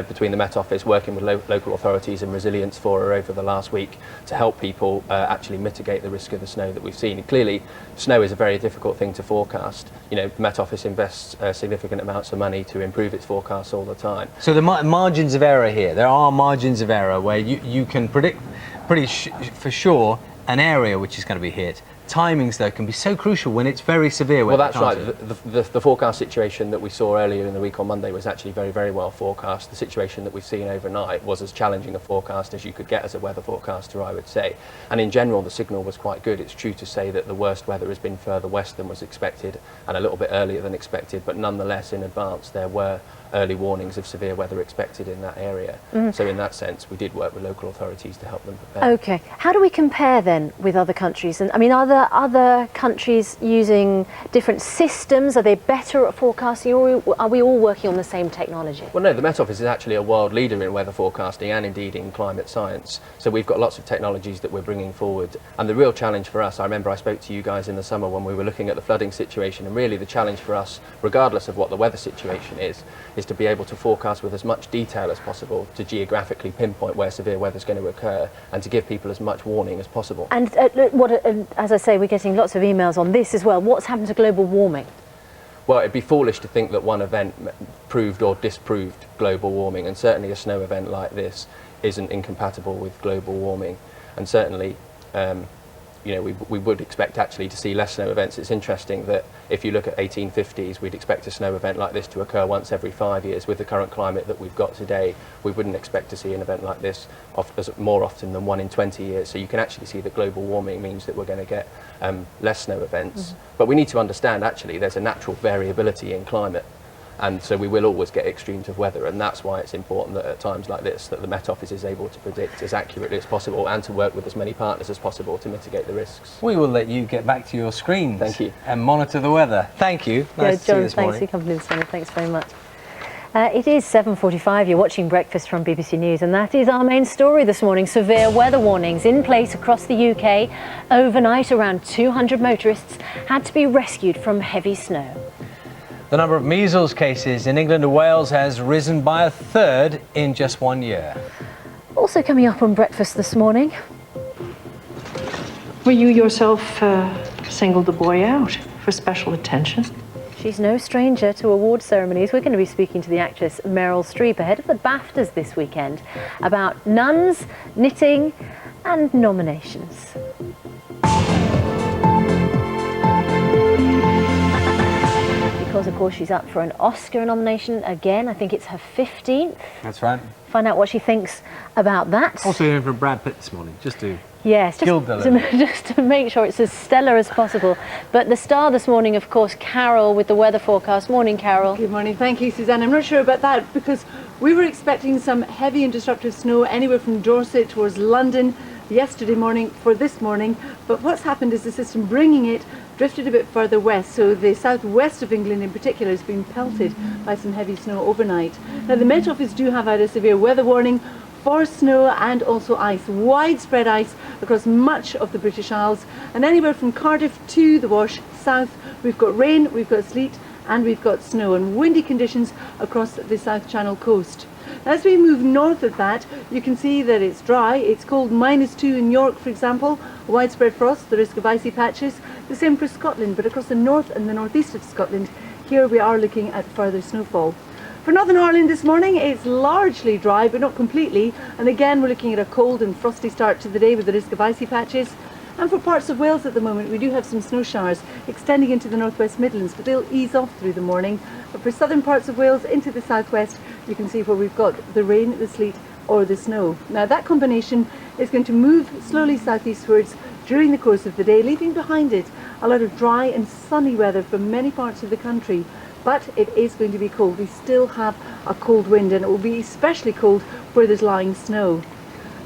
between the Met Office working with local authorities and Resilience Fora over the last week to help people actually mitigate the risk of the snow that we've seen. And clearly, snow is a very difficult thing to forecast. You know, the Met Office invests significant amounts of money to improve its forecasts all the time. So the margins of error here, there are margins of error where you can predict for sure an area which is going to be hit. Timings, though, can be so crucial when it's very severe weather. Well, that's right. The forecast situation that we saw earlier in the week on Monday was actually very, very well forecast. The situation that we've seen overnight was as challenging a forecast as you could get as a weather forecaster, I would say. And in general, the signal was quite good. It's true to say that the worst weather has been further west than was expected and a little bit earlier than expected, but nonetheless, in advance, there were early warnings of severe weather expected in that area. So in that sense, we did work with local authorities to help them prepare. Okay. How do we compare then with other countries? And I mean, are there other countries using different systems? Are they better at forecasting, or are we all working on the same technology? Well, no, the Met Office is actually a world leader in weather forecasting and indeed in climate science. So we've got lots of technologies that we're bringing forward. And the real challenge for us, I remember I spoke to you guys in the summer when we were looking at the flooding situation, and really the challenge for us, regardless of what the weather situation is to be able to forecast with as much detail as possible to geographically pinpoint where severe weather is going to occur and to give people as much warning as possible. And as I say, we're getting lots of emails on this as well. What's happened to global warming? Well, it'd be foolish to think that one event proved or disproved global warming, and certainly a snow event like this isn't incompatible with global warming. And certainly, you know, we would expect actually to see less snow events. It's interesting that if you look at 1850s, we'd expect a snow event like this to occur once every 5 years. With the current climate that we've got today, we wouldn't expect to see an event like this more often than 1 in 20 years. So you can actually see that global warming means that we're going to get less snow events. But we need to understand actually there's a natural variability in climate. And so we will always get extremes of weather, and that's why it's important that at times like this that the Met Office is able to predict as accurately as possible and to work with as many partners as possible to mitigate the risks. We will let you get back to your screens. Thank you. And monitor the weather. Thank you. Nice to see you this morning. Thanks for your company this morning. Thanks very much. It is 7:45. You're watching Breakfast from BBC News, and that is our main story this morning. Severe weather warnings in place across the UK. Overnight, around 200 motorists had to be rescued from heavy snow. The number of measles cases in England and Wales has risen by a third in just 1 year. Also coming up on Breakfast this morning. Were you yourself singled the boy out for special attention? She's no stranger to award ceremonies. We're going to be speaking to the actress Meryl Streep ahead of the BAFTAs this weekend about nuns, knitting and nominations. Because, of course, she's up for an Oscar nomination again. I think it's her 15th. That's right. Find out what she thinks about that. Also hearing from Brad Pitt this morning, just to just to make sure it's as stellar as possible. But the star this morning, of course, Carol with the weather forecast. Morning, Carol. Good morning. Thank you, Suzanne. I'm not sure about that because we were expecting some heavy and disruptive snow anywhere from Dorset towards London yesterday morning for this morning. But what's happened is the system bringing it drifted a bit further west, so the southwest of England in particular has been pelted by some heavy snow overnight. Now the Met Office do have out a severe weather warning for snow and also ice, widespread ice across much of the British Isles, and anywhere from Cardiff to the Wash south we've got rain, we've got sleet and we've got snow and windy conditions across the South Channel coast. As we move north of that, you can see that it's dry. It's cold, -2 in York, for example. Widespread frost, the risk of icy patches. The same for Scotland, but across the north and the northeast of Scotland, here we are looking at further snowfall. For Northern Ireland this morning, it's largely dry, but not completely. And again, we're looking at a cold and frosty start to the day with the risk of icy patches. And for parts of Wales at the moment, we do have some snow showers extending into the northwest Midlands, but they'll ease off through the morning. But for southern parts of Wales into the southwest, you can see where we've got the rain, the sleet or the snow. Now that combination is going to move slowly southeastwards during the course of the day, leaving behind it a lot of dry and sunny weather for many parts of the country. But it is going to be cold. We still have a cold wind, and it will be especially cold where there's lying snow.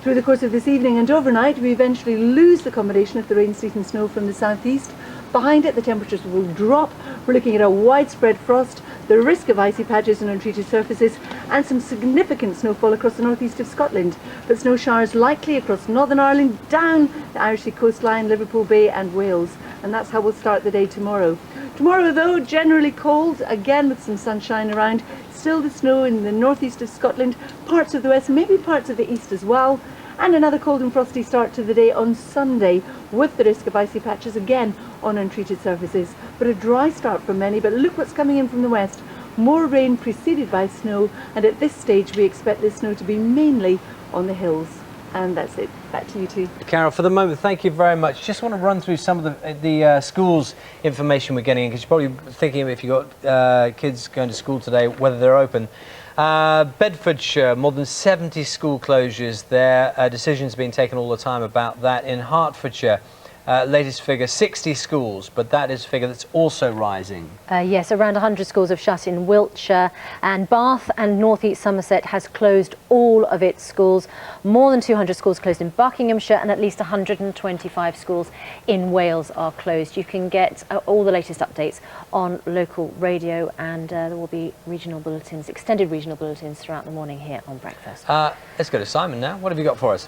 Through the course of this evening and overnight, we eventually lose the combination of the rain, sleet and snow from the southeast. Behind it, the temperatures will drop. We're looking at a widespread frost, the risk of icy patches and untreated surfaces, and some significant snowfall across the northeast of Scotland. But snow showers likely across Northern Ireland, down the Irish Sea coastline, Liverpool Bay and Wales. And that's how we'll start the day tomorrow. Tomorrow, though, generally cold, again with some sunshine around. Still the snow in the northeast of Scotland, parts of the west, maybe parts of the east as well. And another cold and frosty start to the day on Sunday, with the risk of icy patches again on untreated surfaces. But a dry start for many, but look what's coming in from the west. More rain preceded by snow, and at this stage we expect this snow to be mainly on the hills. And that's it. Back to you two. Carol, for the moment, thank you very much. Just want to run through some of the schools information we're getting, because you're probably thinking if you've got kids going to school today, whether they're open. Bedfordshire, more than 70 school closures there. Decisions being taken all the time about that. In Hertfordshire, latest figure, 60 schools, but that is a figure that's also rising. Yes, around 100 schools have shut in Wiltshire, and Bath and North East Somerset has closed all of its schools. More than 200 schools closed in Buckinghamshire, and at least 125 schools in Wales are closed. You can get all the latest updates on local radio, and there will be regional bulletins, extended regional bulletins throughout the morning here on Breakfast. Let's go to Simon now. What have you got for us?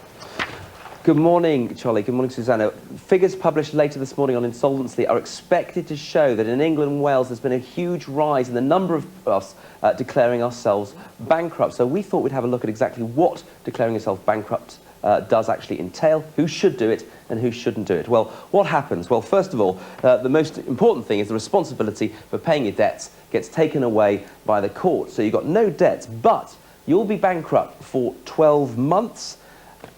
Good morning, Charlie. Good morning, Susanna. Figures published later this morning on insolvency are expected to show that in England and Wales there's been a huge rise in the number of us declaring ourselves bankrupt. So we thought we'd have a look at exactly what declaring yourself bankrupt does actually entail, who should do it and who shouldn't do it. Well, what happens? Well, first of all, the most important thing is the responsibility for paying your debts gets taken away by the court. So you've got no debts, but you'll be bankrupt for 12 months.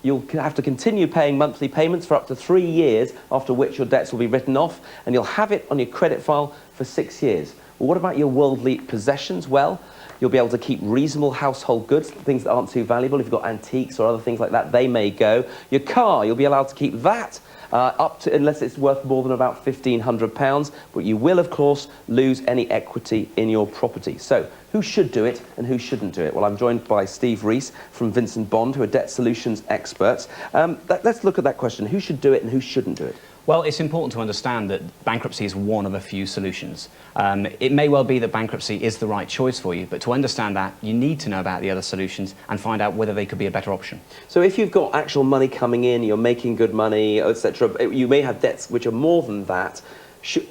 You'll have to continue paying monthly payments for up to 3 years, after which your debts will be written off, and you'll have it on your credit file for 6 years. Well, what about your worldly possessions? Well, you'll be able to keep reasonable household goods, things that aren't too valuable. If you've got antiques or other things like that, they may go. Your car, you'll be allowed to keep that up to, unless it's worth more than about £1,500, but you will, of course, lose any equity in your property. So, who should do it and who shouldn't do it? Well, I'm joined by Steve Rees from Vincent Bond, who are debt solutions experts. Let's look at that question. Who should do it and who shouldn't do it? Well, it's important to understand that bankruptcy is one of a few solutions. It may well be that bankruptcy is the right choice for you, but to understand that, you need to know about the other solutions and find out whether they could be a better option. So if you've got actual money coming in, you're making good money, etc., you may have debts which are more than that.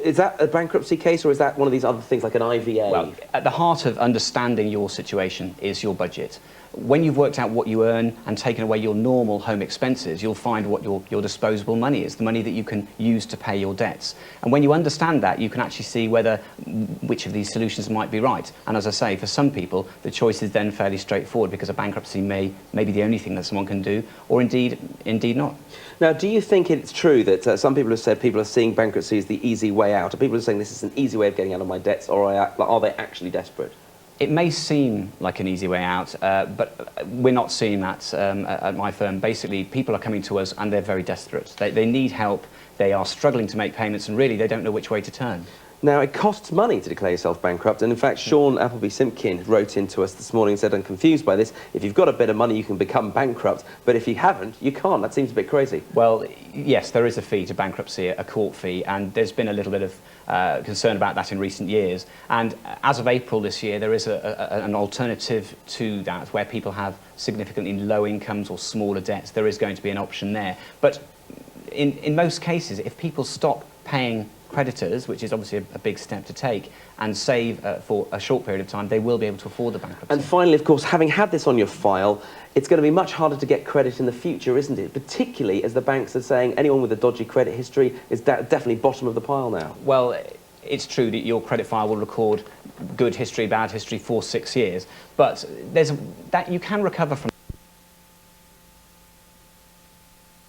Is that a bankruptcy case, or is that one of these other things like an IVA? Well, at the heart of understanding your situation is your budget. When you've worked out what you earn and taken away your normal home expenses, you'll find what your disposable money is, the money that you can use to pay your debts. And when you understand that, you can actually see which of these solutions might be right. And as I say, for some people, the choice is then fairly straightforward, because a bankruptcy may be the only thing that someone can do, or indeed not. Now, do you think it's true that some people have said people are seeing bankruptcy as the easy way out? Are people saying this is an easy way of getting out of my debts, or are they actually desperate? It may seem like an easy way out, but we're not seeing that at my firm. Basically, people are coming to us and they're very desperate. They need help, they are struggling to make payments, and really they don't know which way to turn. Now, it costs money to declare yourself bankrupt, and in fact, Sean Appleby-Simpkin wrote into us this morning and said, I'm confused by this. If you've got a bit of money, you can become bankrupt, but if you haven't, you can't. That seems a bit crazy. Well, yes, there is a fee to bankruptcy, a court fee, and there's been a little bit of concern about that in recent years. And as of April this year, there is an alternative to that, where people have significantly low incomes or smaller debts. There is going to be an option there. But in most cases, if people stop paying creditors, which is obviously a big step to take, and save for a short period of time, they will be able to afford the bankruptcy. And finally, of course, having had this on your file, it's going to be much harder to get credit in the future, isn't it? Particularly as the banks are saying anyone with a dodgy credit history is definitely bottom of the pile now. Well, it's true that your credit file will record good history, bad history for 6 years, but you can recover from.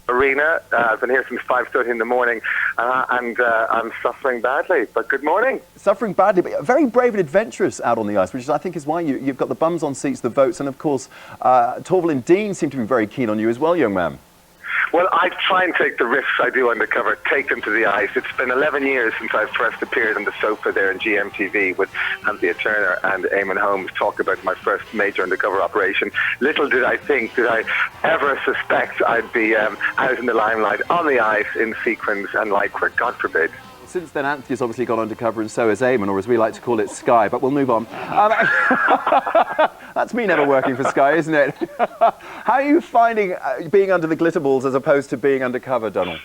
Arena. I've been here since 5:30 in the morning, and I'm suffering badly. But good morning. Suffering badly, but very brave and adventurous out on the ice, which I think is why you've got the bums on seats, the votes, and of course, Torvill and Dean seem to be very keen on you as well, young man. Well, I try and take the risks I do undercover, take them to the ice. It's been 11 years since I first appeared on the sofa there in GMTV with Anthea Turner and Eamon Holmes, talk about my first major undercover operation. Little did I ever suspect I'd be out in the limelight, on the ice, in sequins and lycra, God forbid. Since then, Anthea's obviously gone undercover, and so has Eamon, or as we like to call it, Sky, but we'll move on. That's me never working for Sky, isn't it? How are you finding being under the glitter balls as opposed to being undercover, Donald?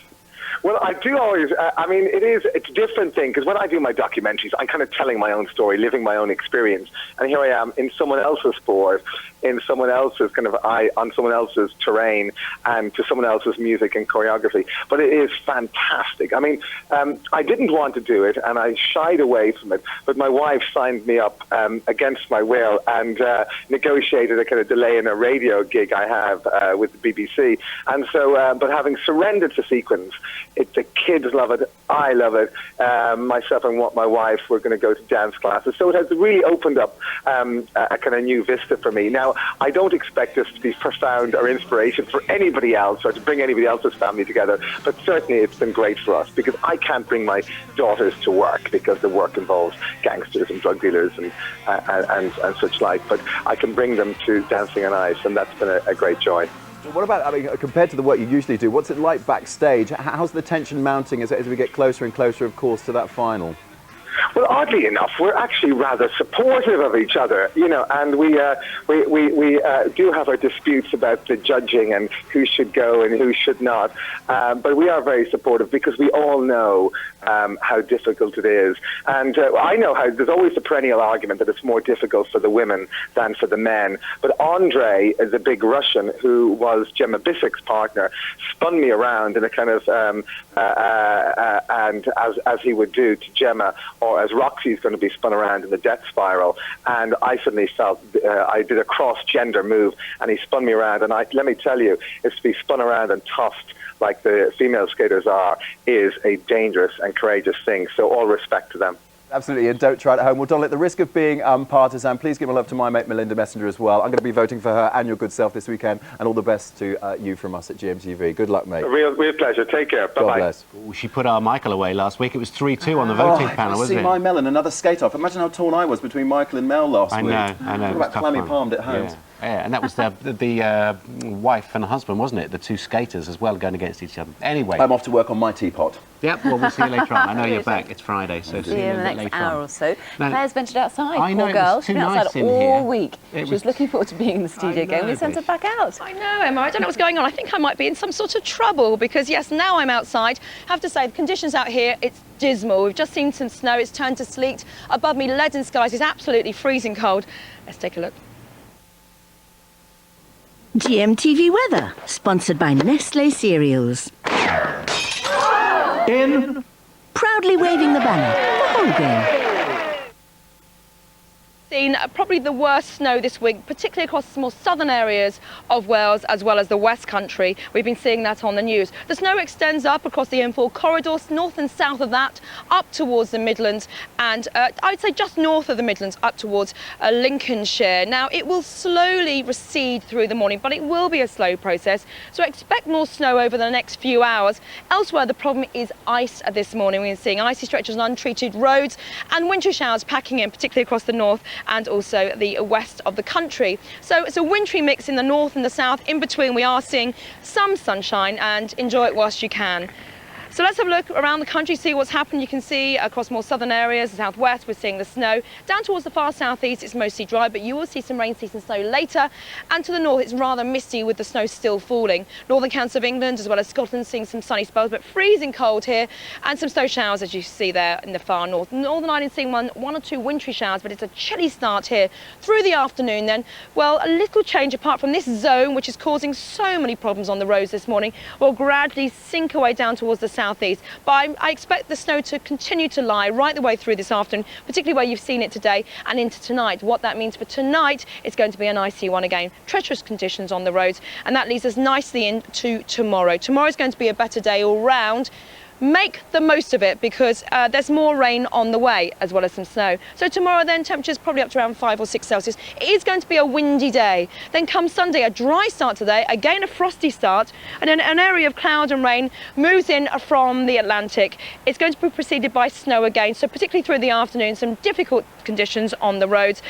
Well, I do always, it's a different thing, because when I do my documentaries, I'm kind of telling my own story, living my own experience. And here I am in someone else's sport, in someone else's on someone else's terrain, and to someone else's music and choreography. But it is fantastic. I mean, I didn't want to do it, and I shied away from it. But my wife signed me up against my will and negotiated a kind of delay in a radio gig I have with the BBC. And so, but having surrendered to sequins, the kids love it, I love it. Myself and my wife, we're going to go to dance classes. So it has really opened up a kind of new vista for me. Now, I don't expect this to be profound or inspiration for anybody else or to bring anybody else's family together, but certainly it's been great for us because I can't bring my daughters to work because the work involves gangsters and drug dealers and such like, but I can bring them to dancing on ice, and that's been a great joy. What about, compared to the work you usually do, what's it like backstage? How's the tension mounting as we get closer and closer, of course, to that final? Well, oddly enough, we're actually rather supportive of each other, and we do have our disputes about the judging and who should go and who should not, but we are very supportive because we all know how difficult it is. And I know how there's always the perennial argument that it's more difficult for the women than for the men. But Andrei, the big Russian, who was Gemma Bissek's partner, spun me around in a kind of, and as he would do to Gemma, or as Roxy's going to be spun around in the death spiral. And I suddenly felt I did a cross-gender move, and he spun me around. And let me tell you, it's to be spun around and tossed like the female skaters are, is a dangerous and courageous thing. So all respect to them. Absolutely, and don't try it at home. Well, Donald, at the risk of being partisan, please give my love to my mate Melinda Messenger as well. I'm going to be voting for her and your good self this weekend, and all the best to you from us at GMTV. Good luck, mate. A real pleasure. Take care. Bye-bye. God bless. Ooh, she put our Michael away last week. It was 3-2 on the voting panel, wasn't it? See my Mel and another skate-off. Imagine how torn I was between Michael and Mel last week. I know. What about clammy palmed at home? Yeah, and that was the wife and husband, wasn't it? The two skaters as well going against each other. Anyway. I'm off to work on my teapot. Yep, well, we'll see you later on. I know you're back. It's Friday, so see you in the later next on. hour or so. Now, Claire's ventured outside, I know, poor girl. She's been nice outside in all here. week. She was looking forward to being in the studio again. We sent her back out. I know, Emma. I don't know what's going on. I think I might be in some sort of trouble because, yes, now I'm outside. I have to say, the conditions out here, it's dismal. We've just seen some snow. It's turned to sleet. Above me, leaden skies. It's absolutely freezing cold. Let's take a look. GMTV weather, sponsored by Nestlé Cereals. Proudly waving the banner, the whole game. Seen probably the worst snow this week, particularly across the more southern areas of Wales as well as the West Country. We've been seeing that on the news. The snow extends up across the M4 corridor, north and south of that, up towards the Midlands, and I would say just north of the Midlands, up towards Lincolnshire. Now, it will slowly recede through the morning, but it will be a slow process, so expect more snow over the next few hours. Elsewhere, the problem is ice this morning. We're seeing icy stretches on untreated roads and wintry showers packing in, particularly across the north and also the west of the country. So it's a wintry mix in the north and the south. In between, we are seeing some sunshine, and enjoy it whilst you can. So let's have a look around the country, see what's happened. You can see across more southern areas, the southwest, we're seeing the snow. Down towards the far southeast, it's mostly dry, but you will see some rain, see some snow later. And to the north, it's rather misty with the snow still falling. Northern counties of England, as well as Scotland, seeing some sunny spells, but freezing cold here. And some snow showers, as you see there in the far north. Northern Ireland seeing one or two wintry showers, but it's a chilly start here through the afternoon then. Well, a little change apart from this zone, which is causing so many problems on the roads this morning, will gradually sink away down towards the southeast. But I expect the snow to continue to lie right the way through this afternoon, particularly where you've seen it today and into tonight. What that means for tonight, it's going to be an icy one again. Treacherous conditions on the roads, and that leads us nicely into tomorrow. Tomorrow's going to be a better day all round. Make the most of it, because there's more rain on the way, as well as some snow. So tomorrow then, temperatures probably up to around 5 or 6 Celsius. It is going to be a windy day. Then come Sunday, a dry start today, again a frosty start, and then an area of cloud and rain moves in from the Atlantic. It's going to be preceded by snow again, so particularly through the afternoon, some difficult conditions on the roads.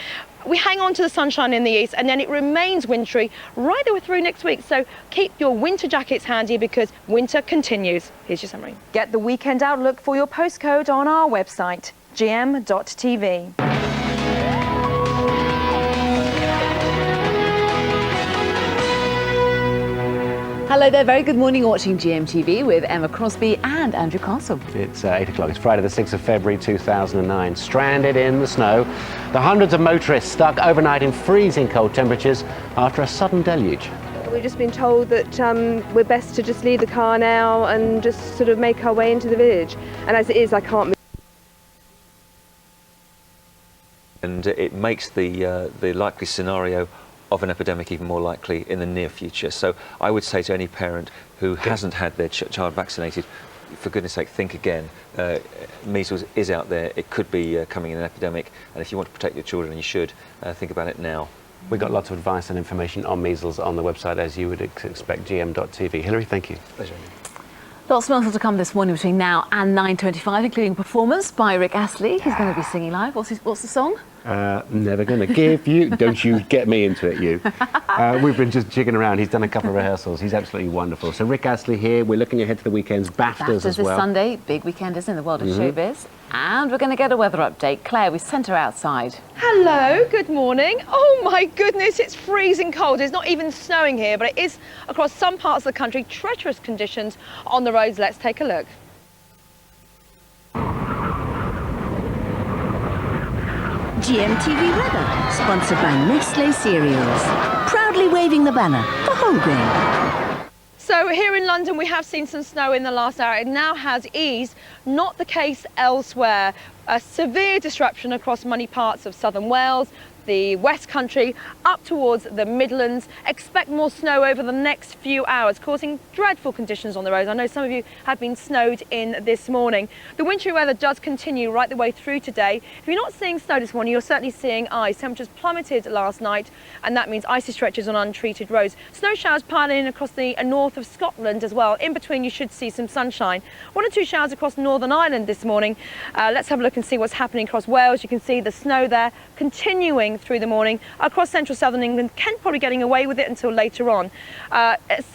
We hang on to the sunshine in the east, and then it remains wintry right the way through next week. So keep your winter jackets handy, because winter continues. Here's your summary. Get the weekend outlook for your postcode on our website, gm.tv. Hello there, very good morning, watching GMTV with Emma Crosby and Andrew Castle. It's 8 o'clock. It's Friday the 6th of February 2009. Stranded in the snow. The hundreds of motorists stuck overnight in freezing cold temperatures after a sudden deluge. We've just been told that we're best to just leave the car now and just sort of make our way into the village. And as it is, I can't move. And it makes the likely scenario of an epidemic even more likely in the near future. So I would say to any parent who hasn't had their child vaccinated, for goodness sake, think again. Measles is out there. It could be coming in an epidemic, and if you want to protect your children, you should think about it now. We've got lots of advice and information on measles on the website, as you would expect, gm.tv. Hilary, thank you. Pleasure. Lots more to come this morning between now and 9:25, including performance by Rick Astley. He's going to be singing live. What's the song? Never gonna give you. Don't you get me into it, you. We've been just jigging around. He's done a couple of rehearsals. He's absolutely wonderful. So Rick Astley here. We're looking ahead to the weekend's BAFTAs as well. this Sunday. Big weekend, isn't it, in the world of showbiz? And we're going to get a weather update. Claire, we sent her outside. Hello, good morning. Oh my goodness, it's freezing cold. It's not even snowing here, but it is across some parts of the country. Treacherous conditions on the roads. Let's take a look. GMTV weather, sponsored by Nestlé Cereals. Proudly waving the banner for whole grain. So here in London, we have seen some snow in the last hour. It now has eased, not the case elsewhere. A severe disruption across many parts of southern Wales, the West Country, up towards the Midlands. Expect more snow over the next few hours, causing dreadful conditions on the roads. I know some of you have been snowed in this morning. The wintry weather does continue right the way through today. If you're not seeing snow this morning, you're certainly seeing ice. Temperatures plummeted last night, and that means icy stretches on untreated roads. Snow showers piling in across the north of Scotland as well. In between, you should see some sunshine. 1 or 2 showers across Northern Ireland this morning. Let's have a look and see what's happening across Wales. You can see the snow there continuing through the morning across central southern England. Kent probably getting away with it until later on.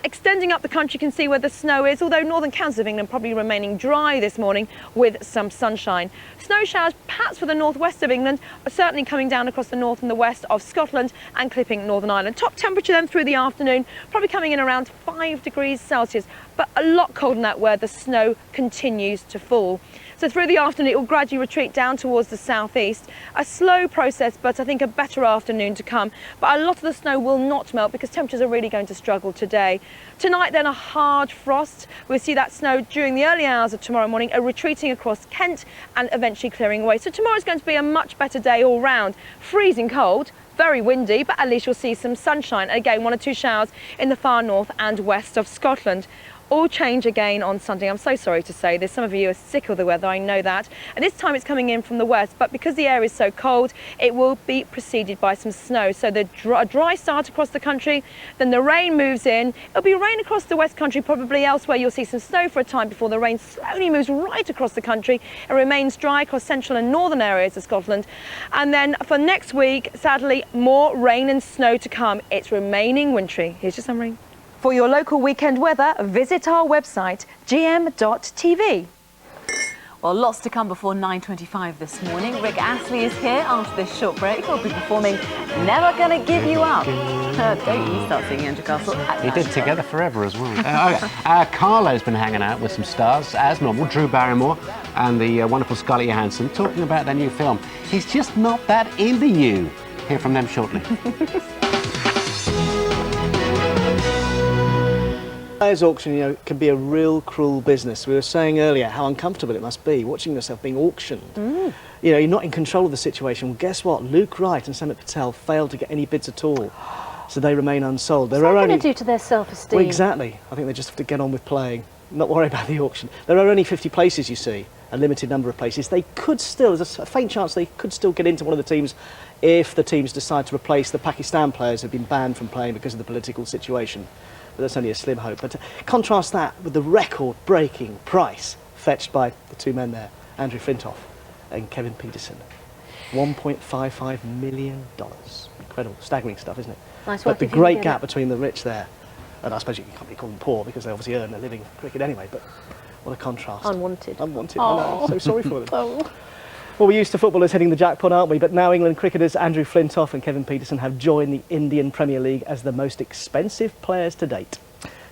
Extending up the country, you can see where the snow is, although northern counties of England probably remaining dry this morning with some sunshine. Snow showers perhaps for the northwest of England, are certainly coming down across the north and the west of Scotland and clipping Northern Ireland. Top temperature then through the afternoon, probably coming in around 5 degrees Celsius, but a lot colder than that where the snow continues to fall. So through the afternoon, it will gradually retreat down towards the southeast. A slow process, but I think a better afternoon to come. But a lot of the snow will not melt because temperatures are really going to struggle today. Tonight, then, a hard frost. We'll see that snow during the early hours of tomorrow morning, retreating across Kent and eventually clearing away. So tomorrow's going to be a much better day all round. Freezing cold, very windy, but at least you'll see some sunshine. Again, 1 or 2 showers in the far north and west of Scotland. All change again on Sunday. I'm so sorry to say this. Some of you are sick of the weather, I know that. And this time it's coming in from the west, but because the air is so cold, it will be preceded by some snow. So the dry start across the country, then the rain moves in. It'll be rain across the west country, probably elsewhere. You'll see some snow for a time before the rain slowly moves right across the country. It remains dry across central and northern areas of Scotland. And then for next week, sadly, more rain and snow to come. It's remaining wintry. Here's your summary. For your local weekend weather, visit our website, gm.tv. Well, lots to come before 9:25 this morning. Rick Astley is here after this short break. He'll be performing Never Gonna Give You Up. Don't you start singing, Andrew Castle. He did Together Forever as well. Carlo's been hanging out with some stars, as normal, Drew Barrymore and the wonderful Scarlett Johansson, talking about their new film. He's just not that into you. Hear from them shortly. Players' auction, can be a real cruel business. We were saying earlier how uncomfortable it must be watching yourself being auctioned. You're not in control of the situation. Well, guess what? Luke Wright and Samit Patel failed to get any bids at all, so they remain unsold. What's that going to do to their self-esteem? Well, exactly. I think they just have to get on with playing, not worry about the auction. There are only 50 places, you see, a limited number of places. They could still, there's a faint chance they could still get into one of the teams if the teams decide to replace the Pakistan players who have been banned from playing because of the political situation. But that's only a slim hope. But contrast that with the record-breaking price fetched by the two men there, Andrew Flintoff and Kevin Peterson. $1.55 million. Incredible, staggering stuff, isn't it? Nice but work the if you great can get gap it. between the rich there, and I suppose you can't be calling them poor because they obviously earn a living in cricket anyway, but what a contrast. Unwanted. Unwanted, I know. So sorry for them. Oh. Well, we're used to footballers hitting the jackpot, aren't we? But now England cricketers Andrew Flintoff and Kevin Peterson have joined the Indian Premier League as the most expensive players to date.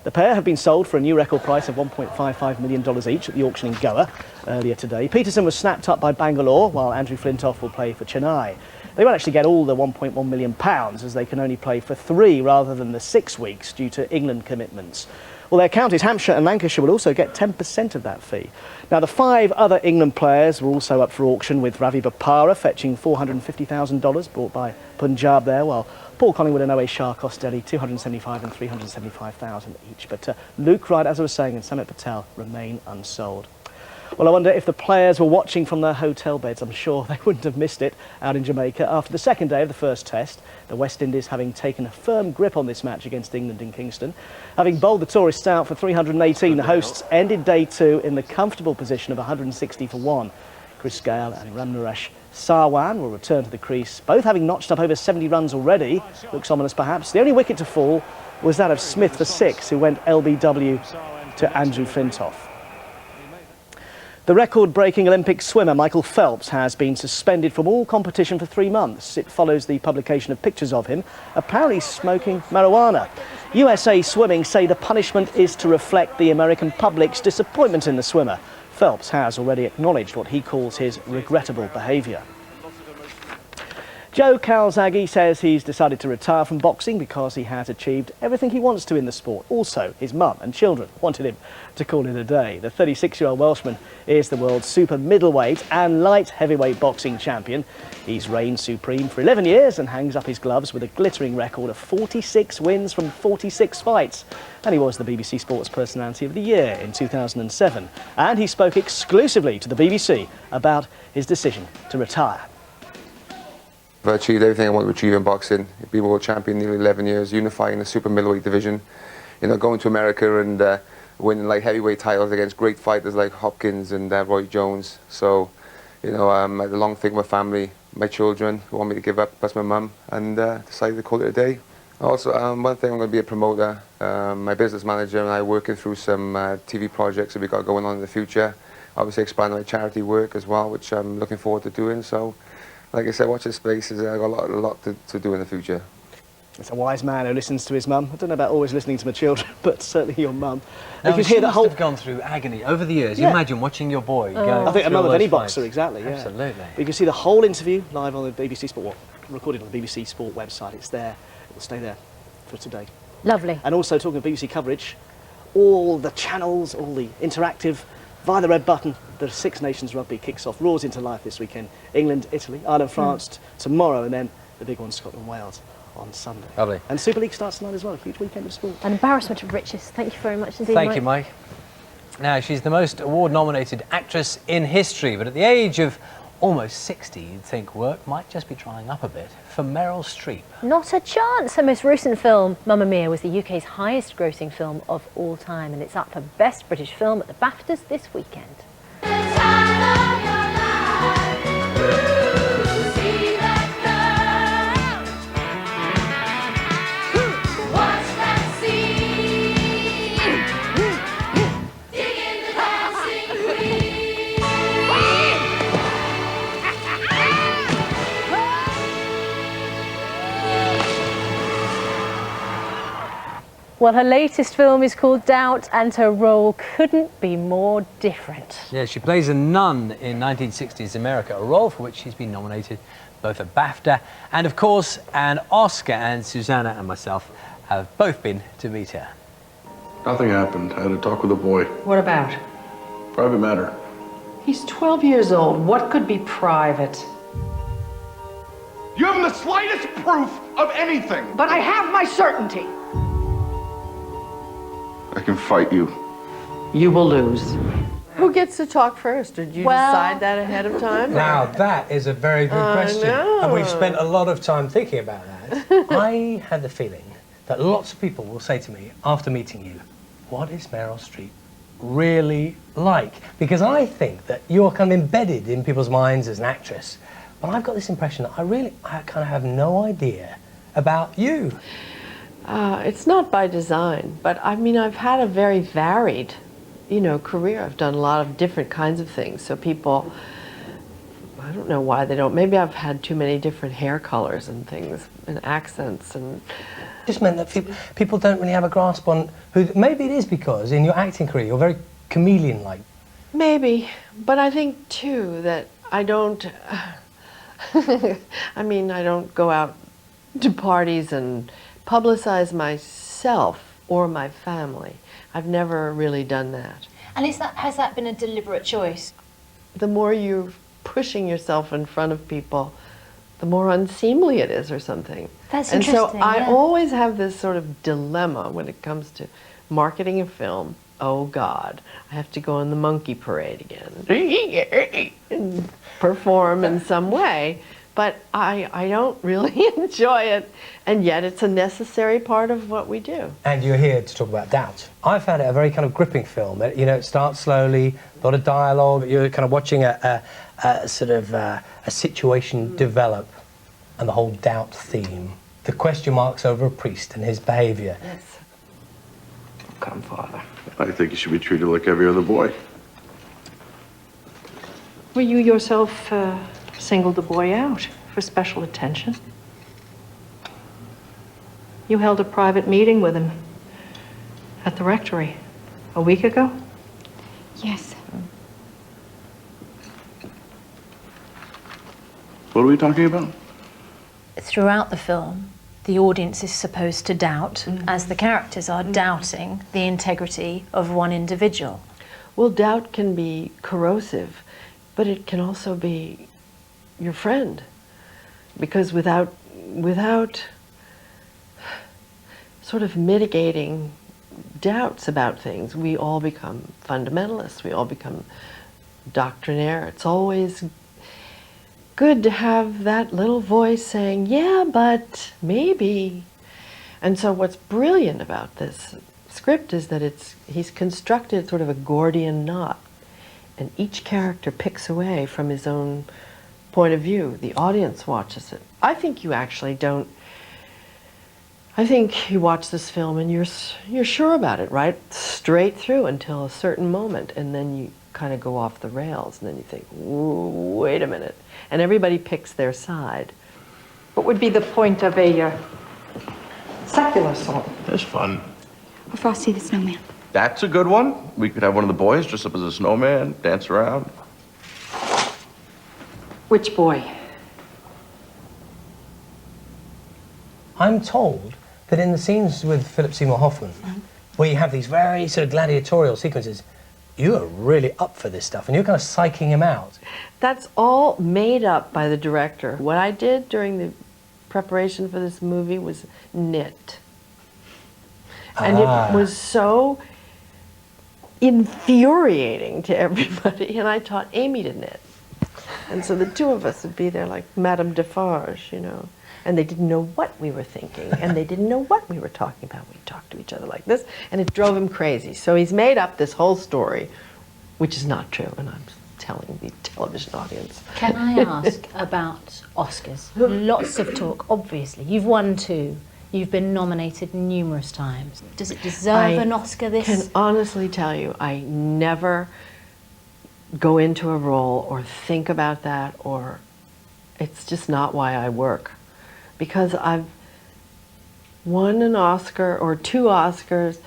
The pair have been sold for a new record price of $1.55 million each at the auction in Goa earlier today. Peterson was snapped up by Bangalore, while Andrew Flintoff will play for Chennai. They won't actually get all the £1.1 million, as they can only play for 3 rather than the 6 weeks due to England commitments. Well, their counties, Hampshire and Lancashire, will also get 10% of that fee. Now, the 5 other England players were also up for auction, with Ravi Bopara fetching $450,000, bought by Punjab there, while Paul Collingwood and Owe Shah cost Delhi $275,000 and $375,000 each. But Luke Wright, as I was saying, and Samit Patel remain unsold. Well, I wonder if the players were watching from their hotel beds. I'm sure they wouldn't have missed it out in Jamaica after the second day of the first test. The West Indies having taken a firm grip on this match against England in Kingston. Having bowled the tourists out for 318, the hosts ended day 2 in the comfortable position of 160 for 1. Chris Gale and Ramnaresh Sarwan will return to the crease, both having notched up over 70 runs already. Looks ominous perhaps. The only wicket to fall was that of Smith for 6, who went LBW to Andrew Flintoff. The record-breaking Olympic swimmer Michael Phelps has been suspended from all competition for 3 months. It follows the publication of pictures of him apparently smoking marijuana. USA Swimming say the punishment is to reflect the American public's disappointment in the swimmer. Phelps has already acknowledged what he calls his regrettable behaviour. Joe Calzaghe says he's decided to retire from boxing because he has achieved everything he wants to in the sport. Also, his mum and children wanted him to call it a day. The 36-year-old Welshman is the world's super middleweight and light heavyweight boxing champion. He's reigned supreme for 11 years and hangs up his gloves with a glittering record of 46 wins from 46 fights. And he was the BBC Sports Personality of the Year in 2007. And he spoke exclusively to the BBC about his decision to retire. I've achieved everything I want to achieve in boxing. Being world champion nearly 11 years, unifying the super middleweight division, going to America and winning like heavyweight titles against great fighters like Hopkins and Roy Jones. So, I had a long thing with my family, my children who want me to give up, plus my mum, and decided to call it a day. Also, one thing, I'm going to be a promoter. My business manager and I are working through some TV projects that we've got going on in the future. Obviously expanding my charity work as well, which I'm looking forward to doing. So, like I said, watch this space. I've got a lot to do in the future. It's a wise man who listens to his mum. I don't know about always listening to my children, but certainly your mum. Now, you must have gone through agony over the years. Yeah. You imagine watching your boy go I think a through mum all of any those boxer, fights. exactly, yeah. Absolutely. But you can see the whole interview live on the BBC Sport, recorded on the BBC Sport website. It's there. It will stay there for today. Lovely. And also, talking of BBC coverage, all the channels, all the interactive, via the red button, the Six Nations Rugby kicks off, roars into life this weekend. England, Italy, Ireland, France tomorrow, and then the big one, Scotland, Wales on Sunday. Lovely. And Super League starts tonight as well, a huge weekend of sport. An embarrassment of riches. Thank you very much indeed, Thank you, Mike. Now, she's the most award-nominated actress in history, but at the age of almost 60, you'd think work might just be drying up a bit for Meryl Streep. Not a chance. Her most recent film, Mamma Mia, was the UK's highest grossing film of all time, and it's up for Best British Film at the BAFTAs this weekend. Well, her latest film is called Doubt, and her role couldn't be more different. Yeah, she plays a nun in 1960s America, a role for which she's been nominated both a BAFTA and, of course, an Oscar. And Susanna and myself have both been to meet her. Nothing happened. I had a talk with a boy. What about? Private matter. He's 12 years old. What could be private? You haven't the slightest proof of anything. But I have my certainty. I can fight you. You will lose. Who gets to talk first? Did you decide that ahead of time? Now, that is a very good question. And we've spent a lot of time thinking about that. I had the feeling that lots of people will say to me after meeting you, what is Meryl Streep really like? Because I think that you're kind of embedded in people's minds as an actress. But I've got this impression that I kind of have no idea about you. It's not by design, but I mean, I've had a very varied, career. I've done a lot of different kinds of things. So people, I don't know why they don't. Maybe I've had too many different hair colors and things and accents and. Just meant that people don't really have a grasp on who. Maybe it is because in your acting career you're very chameleon-like. Maybe, but I think too that I don't. I mean, I don't go out to parties and publicize myself or my family. I've never really done that. And has that been a deliberate choice? The more you're pushing yourself in front of people, the more unseemly it is or something. That's and interesting. so I always have this sort of dilemma when it comes to marketing a film. Oh God, I have to go on the monkey parade again and perform in some way. But I don't really enjoy it, and yet it's a necessary part of what we do. And you're here to talk about Doubt. I found it a very kind of gripping film. It starts slowly, a lot of dialogue. You're kind of watching a situation develop, and the whole doubt theme. The question marks over a priest and his behaviour. Yes. Come, Father. I think you should be treated like every other boy. Were you yourself singled the boy out for special attention? You held a private meeting with him at the rectory a week ago? Yes. What are we talking about? Throughout the film, the audience is supposed to doubt, as the characters are doubting the integrity of one individual. Well, doubt can be corrosive, but it can also be your friend, because without sort of mitigating doubts about things, we all become fundamentalists, we all become doctrinaire. It's always good to have that little voice saying, yeah, but maybe. And so what's brilliant about this script is that he's constructed sort of a Gordian knot, and each character picks away from his own point of view. The audience watches it. I think you actually don't. I think you watch this film and you're sure about it, right? Straight through until a certain moment, and then you kind of go off the rails, and then you think, wait a minute. And everybody picks their side. What would be the point of a secular song? That's fun. Or Frosty the Snowman. That's a good one. We could have one of the boys dress up as a snowman, dance around. Which boy? I'm told that in the scenes with Philip Seymour Hoffman, where you have these very sort of gladiatorial sequences, you are really up for this stuff, and you're kind of psyching him out. That's all made up by the director. What I did during the preparation for this movie was knit. And it was so infuriating to everybody, and I taught Amy to knit. And so the two of us would be there like Madame Defarge, and they didn't know what we were thinking, and they didn't know what we were talking about. We talked to each other like this, and it drove him crazy. So he's made up this whole story, which is not true, and I'm telling the television audience. Can I ask about Oscars? Lots of talk, obviously. You've won 2. You've been nominated numerous times. Does it deserve an Oscar, this? I can honestly tell you, I never go into a role or think about that, or it's just not why I work. Because won an Oscar or 2 Oscars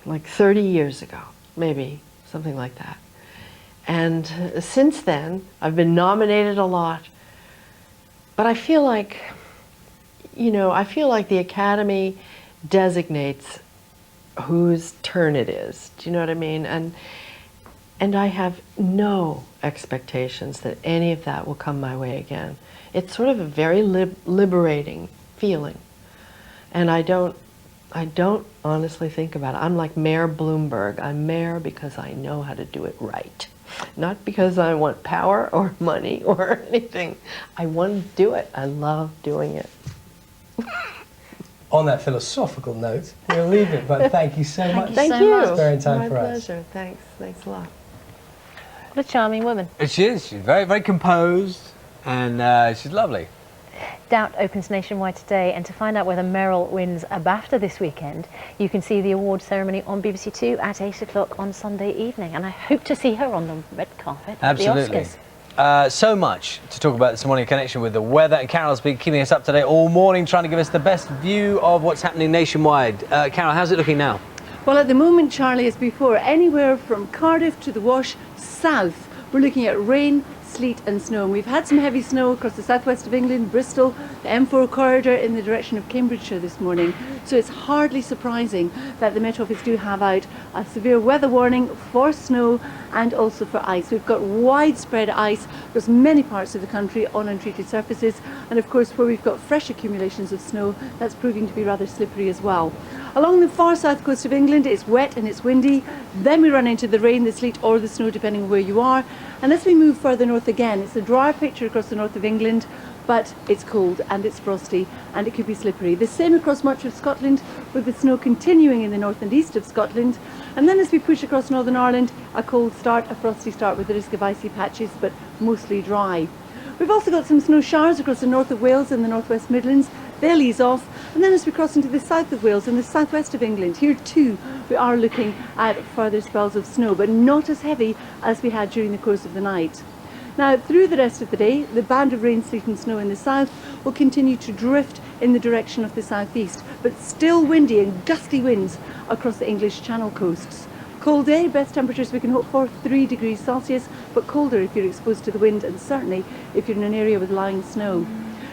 like 30 years ago, maybe, something like that. And since then, I've been nominated a lot, but I feel like, you know, I feel like the Academy designates whose turn it is. Do you know what I mean? And I have no expectations that any of that will come my way again. It's sort of a very liberating feeling. And I don't honestly think about it. I'm like Mayor Bloomberg. I'm mayor because I know how to do it right. Not because I want power or money or anything. I want to do it. I love doing it. On that philosophical note, we'll leave it, but thank you so much. Thank you. For sparing time My for us. pleasure. Thanks. Thanks a lot. What a charming woman. She is. She's very, very composed, and she's lovely. Doubt opens nationwide today, and to find out whether Meryl wins a BAFTA this weekend, you can see the award ceremony on BBC Two at 8 o'clock on Sunday evening, and I hope to see her on the red carpet Absolutely. at the Oscars. So much to talk about this morning in connection with the weather, and Carol's been keeping us up to date all morning, trying to give us the best view of what's happening nationwide. Carol, how's it looking now? Well, at the moment, Charlie, as before, anywhere from Cardiff to the Wash south, we're looking at rain, sleet and snow. And we've had some heavy snow across the southwest of England, Bristol, the M4 corridor in the direction of Cambridgeshire this morning. So it's hardly surprising that the Met Office do have out a severe weather warning for snow and also for ice. We've got widespread ice across many parts of the country on untreated surfaces, and of course where we've got fresh accumulations of snow, that's proving to be rather slippery as well. Along the far south coast of England, it's wet and it's windy. Then we run into the rain, the sleet or the snow depending on where you are. And as we move further north again, it's a drier picture across the north of England, but it's cold and it's frosty and it could be slippery. The same across much of Scotland, with the snow continuing in the north and east of Scotland. And then as we push across Northern Ireland, a cold start, a frosty start with the risk of icy patches, but mostly dry. We've also got some snow showers across the north of Wales and the northwest Midlands. They'll ease off. And then as we cross into the south of Wales and the southwest of England, here too we are looking at further spells of snow, but not as heavy as we had during the course of the night. Now, through the rest of the day, the band of rain, sleet and snow in the south will continue to drift in the direction of the southeast, but still windy and gusty winds across the English Channel coasts. Cold day, best temperatures we can hope for 3 degrees Celsius, but colder if you're exposed to the wind and certainly if you're in an area with lying snow.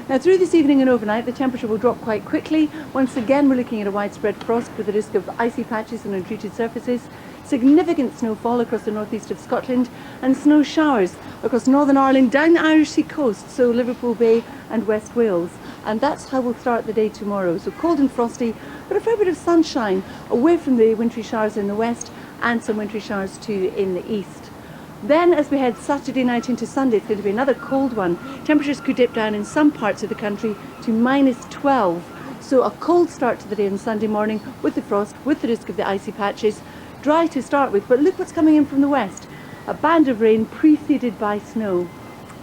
Now through this evening and overnight, the temperature will drop quite quickly. Once again, we're looking at a widespread frost with the risk of icy patches and untreated surfaces, significant snowfall across the northeast of Scotland, and snow showers across Northern Ireland, down the Irish Sea coast, so Liverpool Bay and West Wales. And that's how we'll start the day tomorrow. So cold and frosty, but a fair bit of sunshine away from the wintry showers in the west and some wintry showers too in the east. Then as we head Saturday night into Sunday, it's going to be another cold one. Temperatures could dip down in some parts of the country to -12. So a cold start to the day on Sunday morning with the frost, with the risk of the icy patches. Dry to start with, but look what's coming in from the west. A band of rain preceded by snow.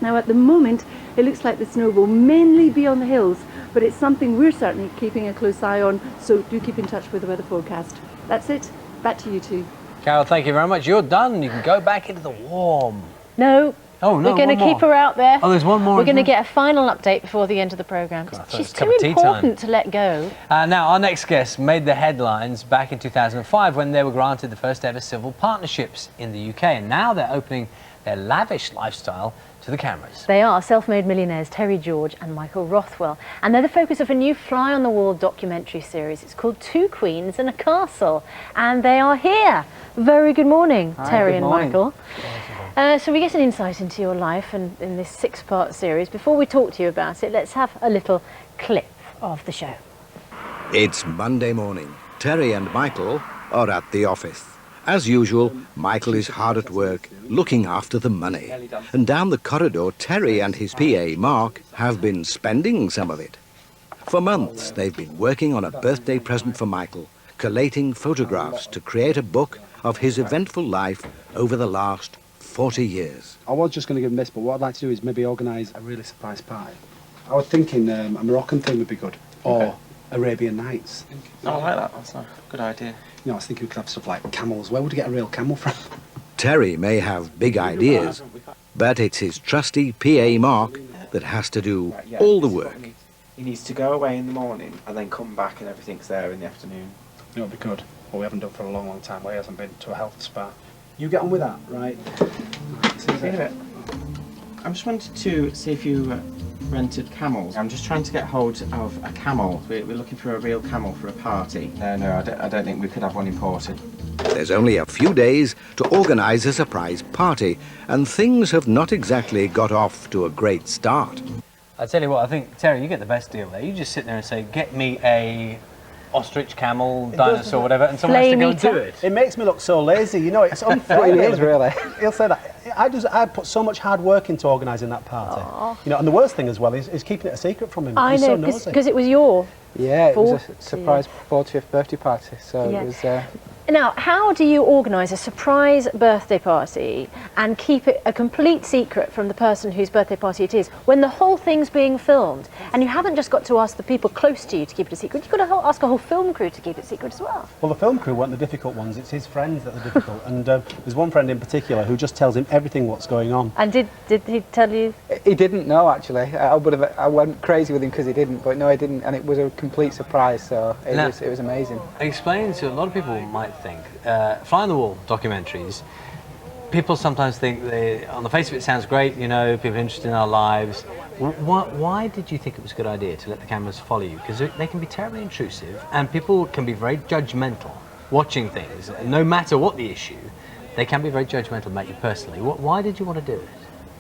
Now at the moment, it looks like the snow will mainly be on the hills, but it's something we're certainly keeping a close eye on, so do keep in touch with the weather forecast. That's it. Back to you two. Carol, thank you very much. You're done. You can go back into the warm. No. Oh, no, we're going to one keep more. her out there. Oh, there's one more. We're going to get a final update before the end of the programme. She's too important to let go. Now, our next guest made the headlines back in 2005 when they were granted the first ever civil partnerships in the UK. And now they're opening their lavish lifestyle to the cameras. They are self-made millionaires Terry George and Michael Rothwell, and they're the focus of a new fly-on-the-wall documentary series. It's called Two Queens and a Castle, and they are here. Very good morning, Hi, Terry good and morning. Michael. So we get an insight into your life and in this 6-part series. Before we talk to you about it, let's have a little clip of the show. It's Monday morning. Terry and Michael are at the office. As usual, Michael is hard at work, looking after the money. And down the corridor, Terry and his PA, Mark, have been spending some of it. For months, they've been working on a birthday present for Michael, collating photographs to create a book of his eventful life over the last 40 years. I was just going to give him this, but what I'd like to do is maybe organise a really surprise party. I was thinking a Moroccan theme would be good, or Arabian Nights. Oh, I like that. That's a good idea. You know, I was thinking we could have stuff like camels. Where would you get a real camel from? Terry may have big ideas, but it's his trusty PA Mark that has to do all the work. He needs to go away in the morning and then come back and everything's there in the afternoon. You know, it'd be good. Well, we haven't done for a long, long time. Where he hasn't been to a health spa. You get on with that, right? See you in a bit. I just wanted to see if you rented camels. I'm just trying to get hold of a camel. We're looking for a real camel for a party. No, I don't think we could have one imported. There's only a few days to organise a surprise party, and things have not exactly got off to a great start. I tell you what, I think, Terry, you get the best deal there. You just sit there and say, get me a ostrich, camel, dinosaur, whatever, and someone has to go and do it. It makes me look so lazy, you know, it's unfair. It is, really. He'll say that. I put so much hard work into organising that party. Aww. You know, and the worst thing as well is keeping it a secret from him. I He's know, so nosy. because it was your Yeah, it was a 40th. surprise 40th birthday party, so Yeah. it was... Now, how do you organise a surprise birthday party and keep it a complete secret from the person whose birthday party it is when the whole thing's being filmed? And you haven't just got to ask the people close to you to keep it a secret, you've got to ask a whole film crew to keep it secret as well. Well, the film crew weren't the difficult ones, it's his friends that are difficult. And there's one friend in particular who just tells him everything what's going on. And did he tell you? He didn't know, actually. I went crazy with him because he didn't, but no, he didn't, and it was a complete surprise, so it was amazing. Explain to a lot of people might think, Fly on the Wall documentaries, people sometimes think on the face of it sounds great, you know, people are interested in our lives. Why did you think it was a good idea to let the cameras follow you? Because they can be terribly intrusive and people can be very judgmental watching things. No matter what the issue, they can be very judgmental about you personally. Why did you want to do it?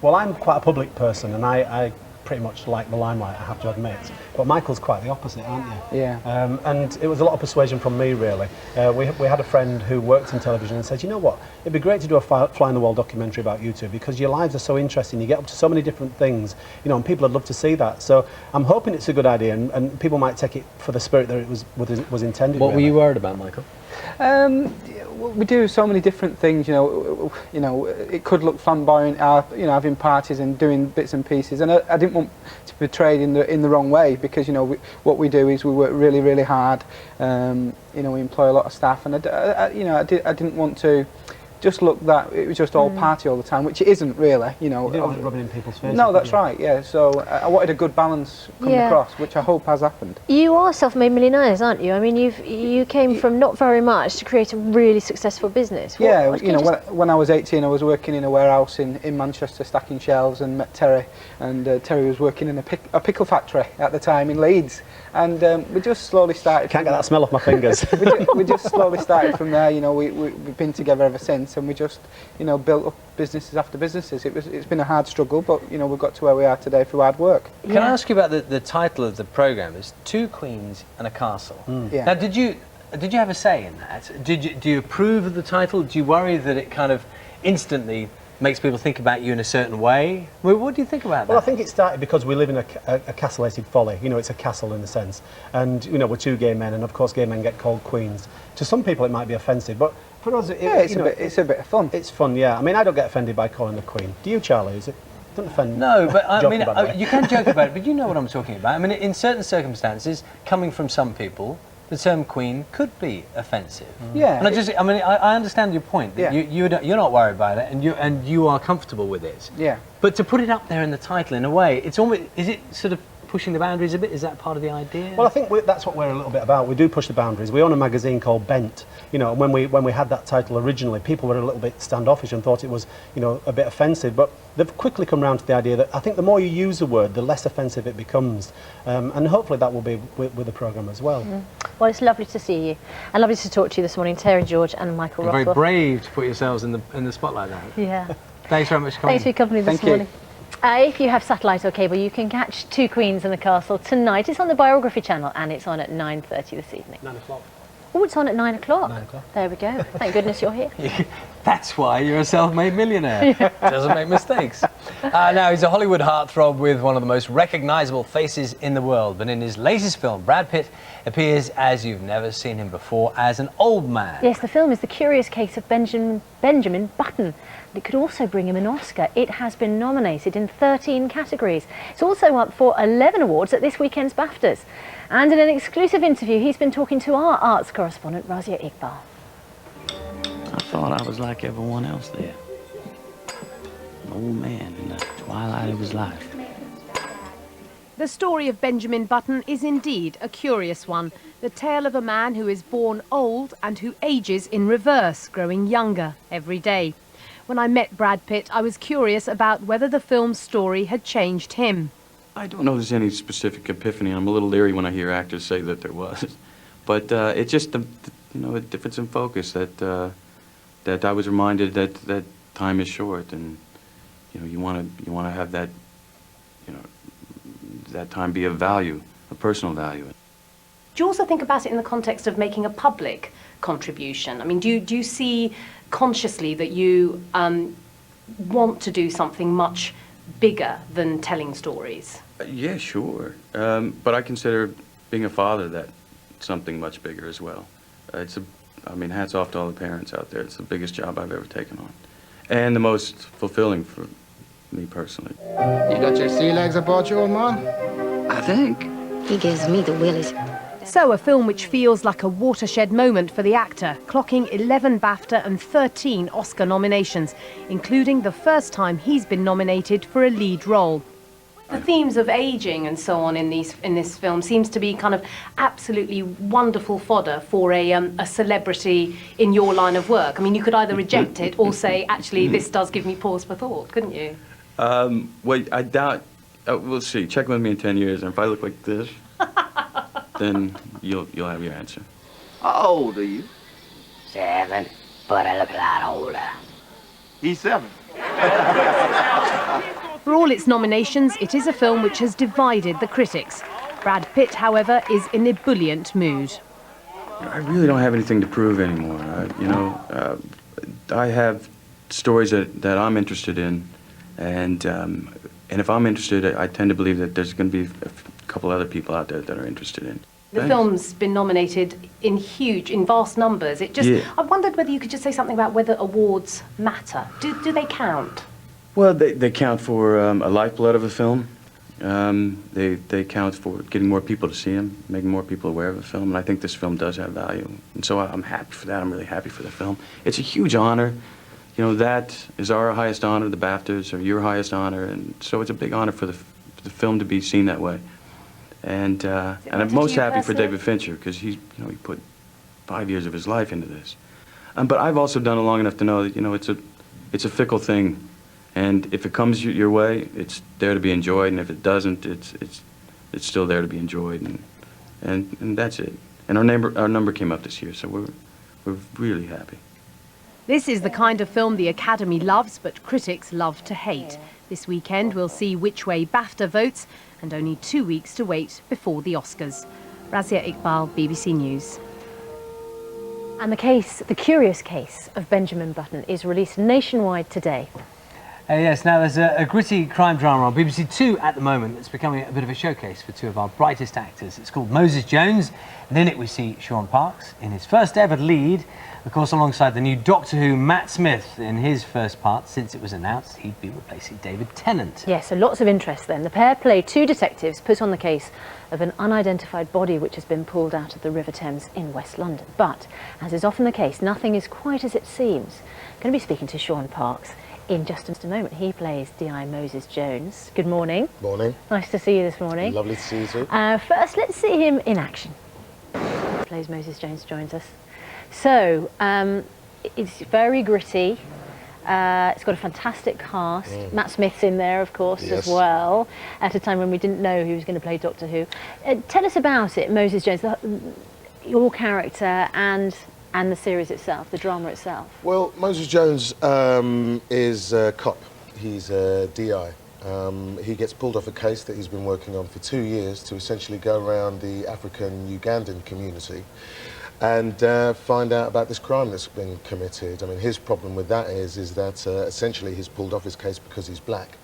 Well, I'm quite a public person and I pretty much like the limelight, I have to admit. But Michael's quite the opposite, aren't you? Yeah. And it was a lot of persuasion from me, really. We had a friend who worked in television and said, you know what, it'd be great to do a Fly on the Wall documentary about you two because your lives are so interesting, you get up to so many different things, you know, and people would love to see that. So I'm hoping it's a good idea and people might take it for the spirit that it was intended. What were you worried about, Michael? We do so many different things, you know, it could look flamboyant, you know, having parties and doing bits and pieces, and I didn't want to be portrayed in the wrong way because, you know, what we do is we work really, really hard, you know, we employ a lot of staff, and I didn't want to just look that it was just all party all the time, which it isn't really, you know. You didn't want it rubbing in people's faces. No, that's right, yeah, so I wanted a good balance coming across, which I hope has happened. You are self-made millionaires, aren't you? I mean, you came from not very much to create a really successful business. Yeah, you know, when I was 18, I was working in a warehouse in Manchester, stacking shelves, and met Terry, and Terry was working in a pickle factory at the time in Leeds, and we just slowly started. Can't get that smell off my fingers. we just slowly started from there. You know, we've been together ever since, and we just, you know, built up businesses after businesses. It's been a hard struggle, but you know, we've got to where we are today through hard work. Can I ask you about the title of the programme? It's Two Queens and a Castle. Yeah. Now, did you have a say in that? Do you approve of the title? Do you worry that it kind of instantly makes people think about you in a certain way? Well, what do you think about that? Well, I think it started because we live in a castellated folly. You know, it's a castle in a sense. And, you know, we're two gay men, and of course gay men get called queens. To some people it might be offensive, but for us, it's a bit of fun. It's fun, yeah. I mean, I don't get offended by calling the queen. Do you, Charlie? It doesn't offend? No, but I mean, about it. you can joke about it, but you know what I'm talking about. I mean, in certain circumstances, coming from some people, the term queen could be offensive. Yeah. And I understand your point. That you're not worried about it, and you are comfortable with it. Yeah. But to put it up there in the title, in a way, it's almost, is it sort of pushing the boundaries a bit? Is that part of the idea? Well, I think that's what we're a little bit about. We do push the boundaries. We own a magazine called Bent. You know, when we had that title originally, people were a little bit standoffish and thought it was, you know, a bit offensive. But they've quickly come round to the idea that I think the more you use the word, the less offensive it becomes. And hopefully that will be with the programme as well. Well, it's lovely to see you, and lovely to talk to you this morning, Terry George and Michael Rothwell. Very brave to put yourselves in the spotlight there. Yeah. Thanks very much for coming. Thanks for your company this morning. If you have satellite or cable, you can catch Two Queens and a Castle tonight. It's on the Biography channel and it's on at 9:30 this evening. 9 o'clock. Oh, it's on at 9 o'clock. 9 o'clock. There we go. Thank goodness you're here. That's why you're a self-made millionaire. Doesn't make mistakes. Now, he's a Hollywood heartthrob with one of the most recognisable faces in the world. But in his latest film, Brad Pitt appears as you've never seen him before, as an old man. Yes, the film is The Curious Case of Benjamin Button. It could also bring him an Oscar. It has been nominated in 13 categories. It's also up for 11 awards at this weekend's BAFTAs. And in an exclusive interview, he's been talking to our arts correspondent, Razia Iqbal. I thought I was like everyone else there. An old man in the twilight of his life. The story of Benjamin Button is indeed a curious one. The tale of a man who is born old and who ages in reverse, growing younger every day. When I met Brad Pitt, I was curious about whether the film's story had changed him. I don't know if there's any specific epiphany. I'm a little leery when I hear actors say that there was. But it's just, a difference in focus that I was reminded that time is short, and you want to have that that time be of value, a personal value. Do you also think about it in the context of making a public contribution? I mean, do you see consciously that you want to do something much bigger than telling stories? Yeah, sure. But I consider being a father that something much bigger as well. Hats off to all the parents out there. It's the biggest job I've ever taken on, and the most fulfilling for me personally. You got your sea legs aboard you, old man? I think. He gives me the willies. So, a film which feels like a watershed moment for the actor, clocking 11 BAFTA and 13 Oscar nominations, including the first time he's been nominated for a lead role. The themes of ageing and so on in this film seems to be kind of absolutely wonderful fodder for a celebrity in your line of work. I mean, you could either reject it or say, actually, this does give me pause for thought, couldn't you? Well, I doubt. We'll see. Check with me in 10 years, and if I look like this, then you'll have your answer. How old are you? 7, but I look a lot older. He's 7. For all its nominations, it is a film which has divided the critics. Brad Pitt, however, is in a ebullient mood. I really don't have anything to prove anymore. I have stories that I'm interested in, and if I'm interested, I tend to believe that there's going to be a couple other people out there that are interested in. The film's been nominated in vast numbers. I wondered whether you could just say something about whether awards matter. Do they count? Well, they count for a lifeblood of a film. They count for getting more people to see them, making more people aware of a film, and I think this film does have value. And so I'm happy for that. I'm really happy for the film. It's a huge honor. That is our highest honor. The BAFTAs are your highest honor, and so it's a big honor for the film to be seen that way. And I'm most happy for David Fincher, because he put 5 years of his life into this. But I've also done it long enough to know that it's a fickle thing. And if it comes your way, it's there to be enjoyed, and if it doesn't, it's still there to be enjoyed, and that's it. And our number came up this year, so we're really happy. This is the kind of film the Academy loves, but critics love to hate. This weekend we'll see which way BAFTA votes, and only 2 weeks to wait before the Oscars. Razia Iqbal, BBC News. And the curious case of Benjamin Button is released nationwide today. Yes, now there's a gritty crime drama on BBC Two at the moment that's becoming a bit of a showcase for two of our brightest actors. It's called Moses Jones, and in it we see Sean Parks in his first ever lead, of course alongside the new Doctor Who Matt Smith in his first part since it was announced he'd be replacing David Tennant. Yes, so lots of interest then. The pair play two detectives put on the case of an unidentified body which has been pulled out of the River Thames in West London. But, as is often the case, nothing is quite as it seems. I'm going to be speaking to Sean Parks in just a moment. He plays D.I. Moses Jones. Good morning. Morning. Nice to see you this morning. Lovely to see you too. First, let's see him in action. Plays Moses Jones joins us. So, it's very gritty. It's got a fantastic cast. Matt Smith's in there, of course, as well, at a time when we didn't know he was going to play Doctor Who. Tell us about it, Moses Jones, your character and the series itself, the drama itself. Well, Moses Jones is a cop. He's a DI. He gets pulled off a case that he's been working on for 2 years to essentially go around the African Ugandan community and find out about this crime that's been committed. I mean, his problem with that is that essentially he's pulled off his case because he's black.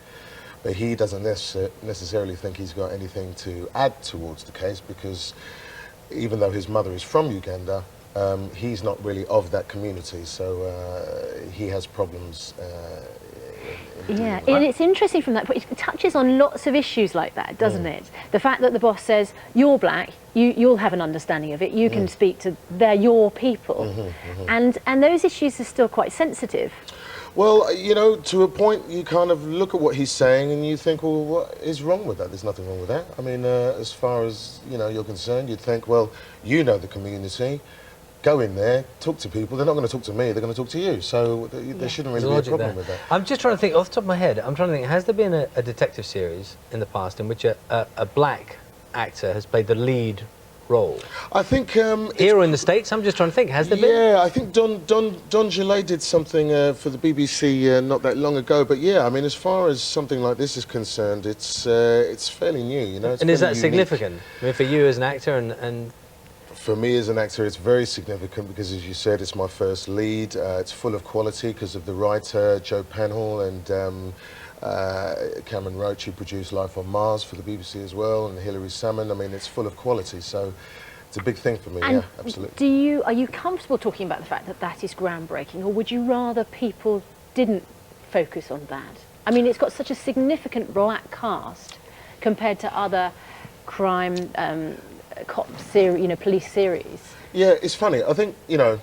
But he doesn't necessarily think he's got anything to add towards the case, because even though his mother is from Uganda, he's not really of that community, so he has problems. Yeah, and it's interesting from that point. It touches on lots of issues like that, doesn't it? The fact that the boss says, you're black, you'll have an understanding of it, you can speak to, they're your people. And those issues are still quite sensitive. Well, you know, to a point, you kind of look at what he's saying and you think, well, what is wrong with that? There's nothing wrong with that. I mean, as far as, you know, you're concerned, you'd think, well, you know the community, go in there, talk to people. They're not going to talk to me, they're going to talk to you. So there shouldn't really be a problem with that. I'm just trying to think, off the top of my head, I'm trying to think, has there been a detective series in the past in which a black actor has played the lead role? I think here or in the States, I'm just trying to think. Has there been? Yeah, I think Don Gillet did something for the BBC not that long ago. But yeah, I mean, as far as something like this is concerned, it's fairly new. You know, And is that significant? I mean, for you as an actor and for me as an actor, it's very significant because, as you said, it's my first lead. It's full of quality because of the writer, Joe Penhall, and Cameron Roach, who produced Life on Mars for the BBC as well, and Hilary Salmon. I mean, it's full of quality, so it's a big thing for me, and yeah, absolutely. Are you comfortable talking about the fact that that is groundbreaking, or would you rather people didn't focus on that? I mean, it's got such a significant black cast compared to other crime cop series, you know, police series. Yeah, it's funny. I think, you know,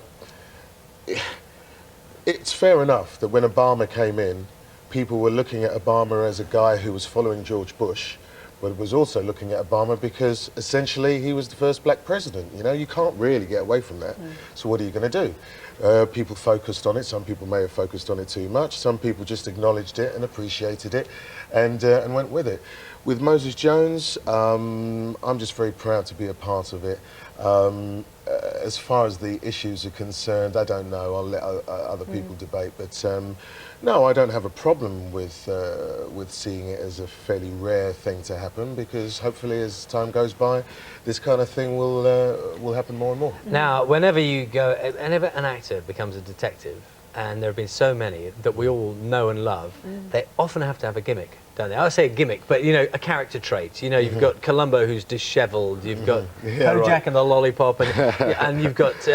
it's fair enough that when Obama came in, people were looking at Obama as a guy who was following George Bush, but was also looking at Obama because essentially he was the first black president. You know, you can't really get away from that. So what are you going to do? People focused on it. Some people may have focused on it too much. Some people just acknowledged it and appreciated it and went with it. With Moses Jones, I'm just very proud to be a part of it. As far as the issues are concerned, I don't know. I'll let other people debate. But no, I don't have a problem with seeing it as a fairly rare thing to happen, because hopefully as time goes by, this kind of thing will happen more and more. Now, whenever an actor becomes a detective, and there have been so many that we all know and love, they often have to have a gimmick, don't they? I say a gimmick, but, you know, a character trait. You know, you've got Columbo, who's dishevelled, you've got Kojak and the Lollipop, and you've got,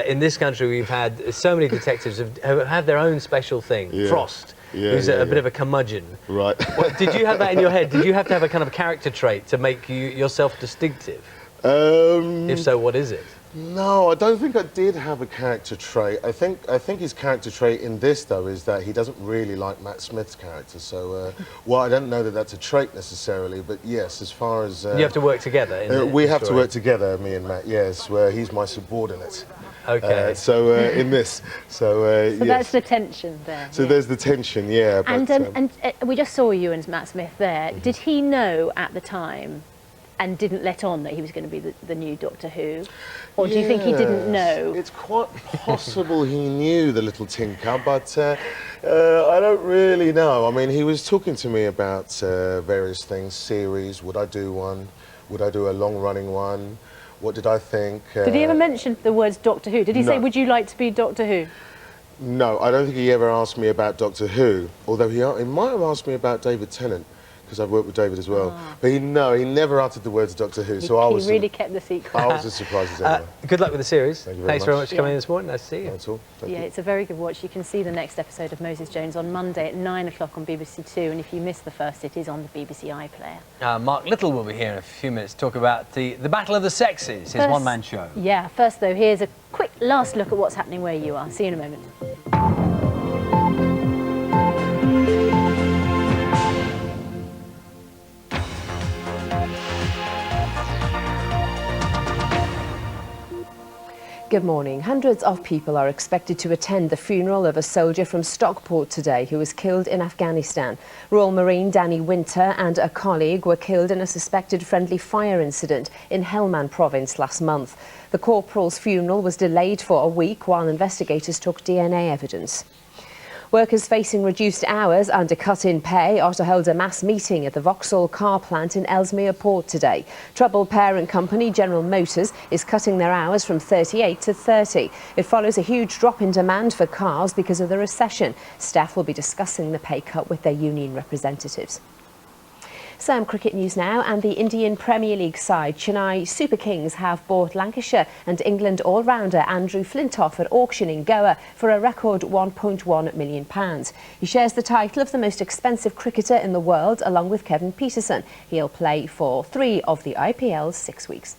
in this country, we've had so many detectives who have their own special thing. Frost, who's a bit of a curmudgeon. Right. Well, did you have that in your head? Did you have to have a kind of character trait to make yourself distinctive? If so, what is it? No, I don't think I did have a character trait. I think his character trait in this, though, is that he doesn't really like Matt Smith's character. So, well, I don't know that that's a trait necessarily, but yes, as far as... you have to work together? We have to work together, me and Matt, yes, where he's my subordinate. Okay. In this, so yes. That's the tension there. So there's the tension, yeah. And, but, we just saw you and Matt Smith there. Did he know at the time and didn't let on that he was going to be the new Doctor Who? Or do you think he didn't know? It's quite possible he knew, the little tinker, but I don't really know. I mean, he was talking to me about various things, series, would I do one? Would I do a long-running one? What did I think? Did he ever mention the words Doctor Who? Did he say, would you like to be Doctor Who? No, I don't think he ever asked me about Doctor Who, although he might have asked me about David Tennant, because I've worked with David as well. But he never uttered the words Doctor Who, so I was... He really kept the secret. I was as surprised as anyone. Good luck with the series. Thank you Thanks very much for coming in this morning. Nice to see you. That's all. Thank you. It's a very good watch. You can see the next episode of Moses Jones on Monday at 9 o'clock on BBC Two, and if you missed the first, it is on the BBC iPlayer. Mark Little will be here in a few minutes to talk about the Battle of the Sexes, his one-man show. Yeah, first though, here's a quick last look at what's happening where you are. See you in a moment. Good morning. Hundreds of people are expected to attend the funeral of a soldier from Stockport today who was killed in Afghanistan. Royal Marine Danny Winter and a colleague were killed in a suspected friendly fire incident in Helmand province last month. The corporal's funeral was delayed for a week while investigators took DNA evidence. Workers facing reduced hours and a cut in pay are to hold a mass meeting at the Vauxhall car plant in Ellesmere Port today. Troubled parent company General Motors is cutting their hours from 38 to 30. It follows a huge drop in demand for cars because of the recession. Staff will be discussing the pay cut with their union representatives. Some cricket news now, and the Indian Premier League side Chennai Super Kings have bought Lancashire and England all-rounder Andrew Flintoff at auction in Goa for a record £1.1 million. He shares the title of the most expensive cricketer in the world along with Kevin Peterson. He'll play for 3 of the IPL's 6 weeks.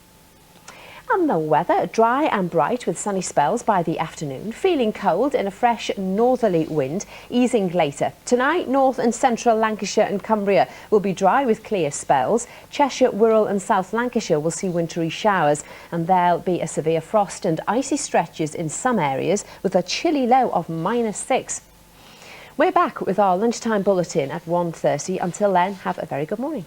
And the weather, dry and bright with sunny spells by the afternoon, feeling cold in a fresh northerly wind, easing later. Tonight, north and central Lancashire and Cumbria will be dry with clear spells. Cheshire, Wirral and South Lancashire will see wintry showers, and there'll be a severe frost and icy stretches in some areas with a chilly low of -6. We're back with our lunchtime bulletin at 1:30. Until then, have a very good morning.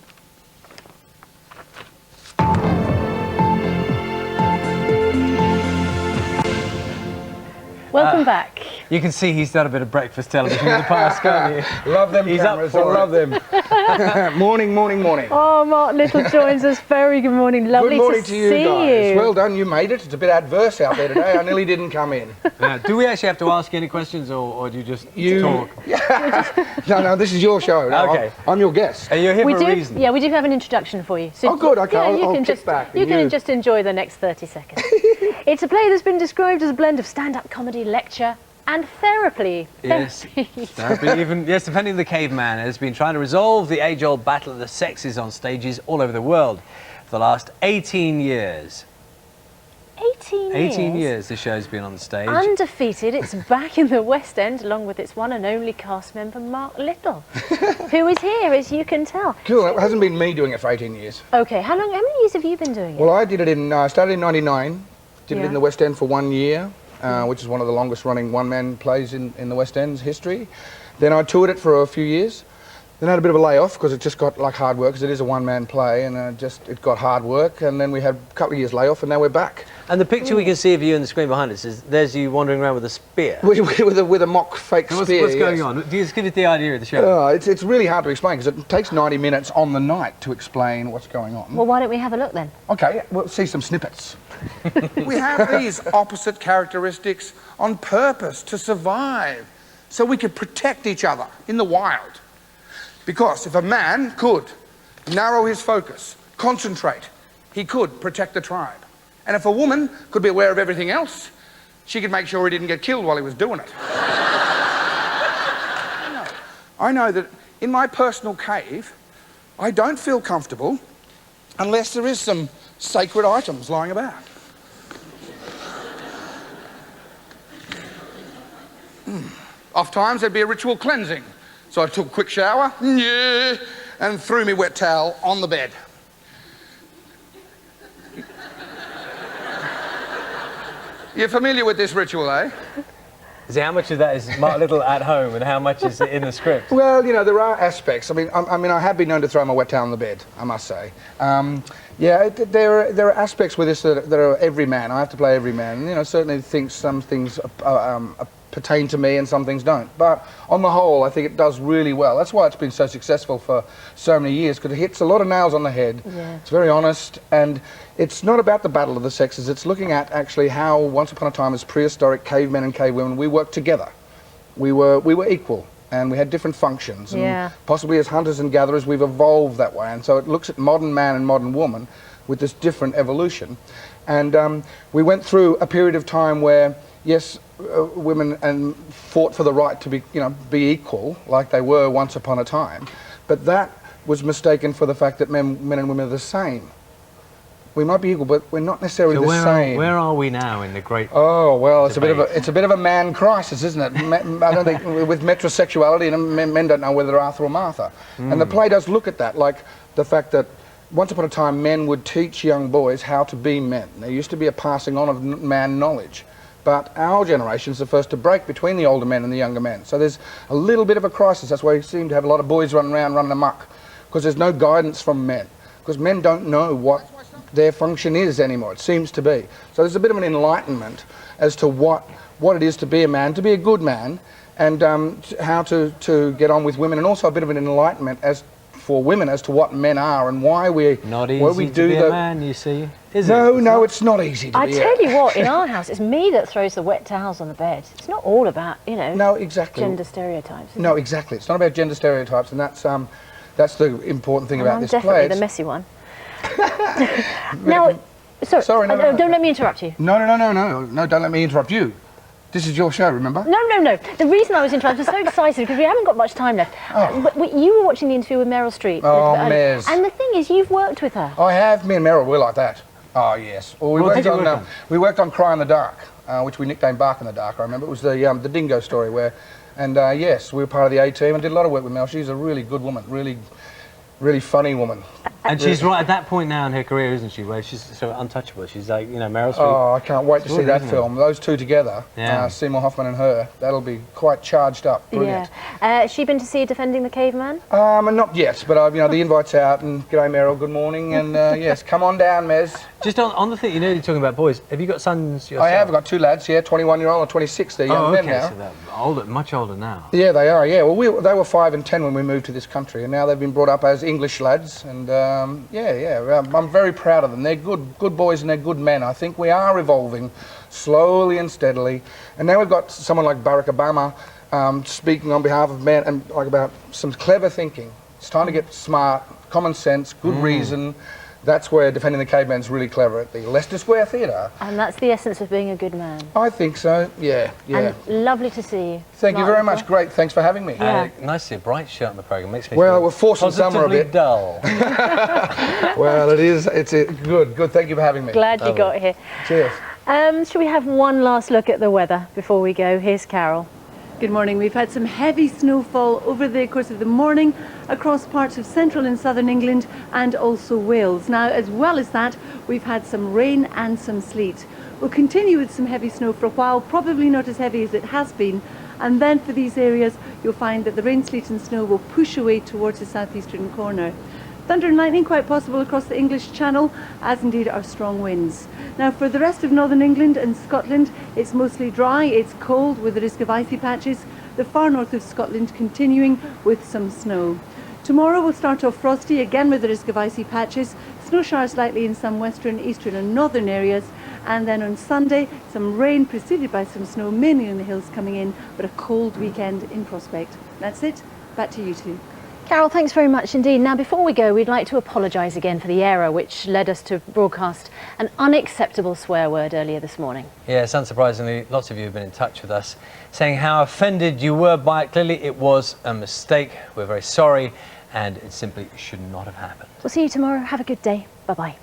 Welcome back. You can see he's done a bit of breakfast television in the past, can't you? Love them He's cameras, up I for love them. Morning, morning, morning. Oh, Mark Little joins us. Very good morning. Lovely Good morning to to you see guys. you. Well done, you made it. It's a bit adverse out there today. I nearly didn't come in. Do we actually have to ask any questions, or do you just talk? No, this is your show. No, Okay. I'm your guest. Are you here We for do, a reason? yeah, we do have an introduction for you. So Oh, good, okay, Yeah, I'll can kick just back you and can you- just enjoy the next 30 seconds. It's a play that's been described as a blend of stand-up comedy, lecture, and therapy. Yes. Yes, depending on the caveman has been trying to resolve the age-old battle of the sexes on stages all over the world for the last 18 years. 18 years the show's been on the stage. Undefeated, it's back in the West End along with its one and only cast member Mark Little, who is here, as you can tell. Cool, it hasn't been me doing it for 18 years. Okay, how many years have you been doing it? Well, I did it in, started in 99, did it Yeah. in the West End for 1 year, which is one of the longest running one-man plays in the West End's history. Then I toured it for a few years. Then I had a bit of a layoff because it just got like hard work, because it is a one-man play, and it got hard work. And then we had a couple of years layoff, and now we're back. And the picture we can see of you on the screen behind us is there's you wandering around with a spear. with a mock fake spear. What's going yes. on? Do you just give us the idea of the show? It's really hard to explain because it takes 90 minutes on the night to explain what's going on. Well, why don't we have a look then? Okay, we'll see some snippets. We have these opposite characteristics on purpose to survive, so we could protect each other in the wild. Because if a man could narrow his focus, concentrate, he could protect the tribe. And if a woman could be aware of everything else, she could make sure he didn't get killed while he was doing it. I know that in my personal cave, I don't feel comfortable unless there is some sacred items lying about. Oft times there'd be a ritual cleansing. So I took a quick shower, and threw me wet towel on the bed. You're familiar with this ritual, eh? See, how much of that is Mark Little at home and how much is in the script? Well, you know, there are aspects. I mean, I have been known to throw my wet towel on the bed, I must say. There are aspects with this that are every man. I have to play every man. And, you know, certainly some things pertain to me and some things don't. But on the whole, I think it does really well. That's why it's been so successful for so many years, because it hits a lot of nails on the head. Yeah. It's very honest, and it's not about the battle of the sexes. It's looking at actually how once upon a time as prehistoric cavemen and cavewomen we worked together. We were equal, and we had different functions. And Yeah. possibly as hunters and gatherers we've evolved that way, and so it looks at modern man and modern woman with this different evolution. And we went through a period of time where, yes, women fought for the right to be equal, like they were once upon a time, but that was mistaken for the fact that men and women are the same. We might be equal, but we're not necessarily the same. Where are we now in the great? Oh well, it's debate? a bit of a man crisis, isn't it? I don't think with metrosexuality, and men don't know whether they're Arthur or Martha. And the play does look at that, like the fact that once upon a time men would teach young boys how to be men. There used to be a passing on of man knowledge. But our generation's the first to break between the older men and the younger men. So there's a little bit of a crisis. That's why you seem to have a lot of boys running around, running amok, because there's no guidance from men. Because men don't know what their function is anymore, it seems to be. So there's a bit of an enlightenment as to what it is to be a man, to be a good man, and how to get on with women, and also a bit of an enlightenment for women as to what men are and why we Not easy why we to do be the a man, you see. Is no, it? no, it's not easy to I be. tell you what, in our house, it's me that throws the wet towels on the bed. It's not all about, No, exactly. gender stereotypes. No, exactly. It's not about gender stereotypes, and that's the important thing And about I'm this definitely play. the messy one. Now, sorry, no. don't let me interrupt you. No, don't let me interrupt you. This is your show, remember? No. The reason I was interrupted, I was so excited because we haven't got much time left. You were watching the interview with Meryl Streep. Oh, and Mez. And the thing is, you've worked with her. I have. Me and Meryl, we're like that. Oh yes. Well, What did you work on? we worked on Cry in the Dark, which we nicknamed Bark in the Dark. I remember it was the dingo story where, and yes, we were part of the A team and did a lot of work with Mel. She's a really good woman, really funny woman. And she's right at that point now in her career, isn't she, where she's sort of untouchable. She's like, you know, Meryl Streep. Oh, I can't wait to see that film. Those two together, Yeah. Seymour Hoffman and her, that'll be quite charged up. Brilliant. Yeah. Has she been to see Defending the Caveman? Not yet, but you know, the invite's out, and g'day Meryl, good morning, and yes, come on down, Mez. Just on the thing, you know, you're talking about boys. Have you got sons yourself? I have got two lads, yeah, 21-year-old and 26. They're young men now. So they're older, much older now. Yeah, they are, yeah. Well, they were 5 and 10 when we moved to this country, and now they've been brought up as English lads, and I'm very proud of them. They're good boys and they're good men. I think we are evolving slowly and steadily, and now we've got someone like Barack Obama speaking on behalf of men and like about some clever thinking. It's time to get smart, common sense, good reason. That's where Defending the Caveman is really clever at the Leicester Square Theatre. And that's the essence of being a good man. I think so, yeah. And lovely to see you. Thank you very much. Great, thanks for having me. Yeah. Nice to see a bright shirt on the programme. Makes me well, feel we're forcing summer a positively bit. dull. Well, it's good. Thank you for having me. Glad you got here. Cheers. Shall we have one last look at the weather before we go? Here's Carol. Good morning. We've had some heavy snowfall over the course of the morning across parts of central and southern England and also Wales. Now, as well as that, we've had some rain and some sleet. We'll continue with some heavy snow for a while, probably not as heavy as it has been. And then for these areas, you'll find that the rain, sleet and snow will push away towards the southeastern corner. Thunder and lightning quite possible across the English Channel, as indeed are strong winds. Now for the rest of northern England and Scotland, it's mostly dry, it's cold with the risk of icy patches, the far north of Scotland continuing with some snow. Tomorrow will start off frosty, again with the risk of icy patches, snow showers likely in some western, eastern and northern areas, and then on Sunday, some rain preceded by some snow, mainly in the hills coming in, but a cold weekend in prospect. That's it, back to you two. Carol, thanks very much indeed. Now, before we go, we'd like to apologise again for the error which led us to broadcast an unacceptable swear word earlier this morning. Yes, unsurprisingly, lots of you have been in touch with us saying how offended you were by it. Clearly, it was a mistake. We're very sorry, and it simply should not have happened. We'll see you tomorrow. Have a good day. Bye-bye.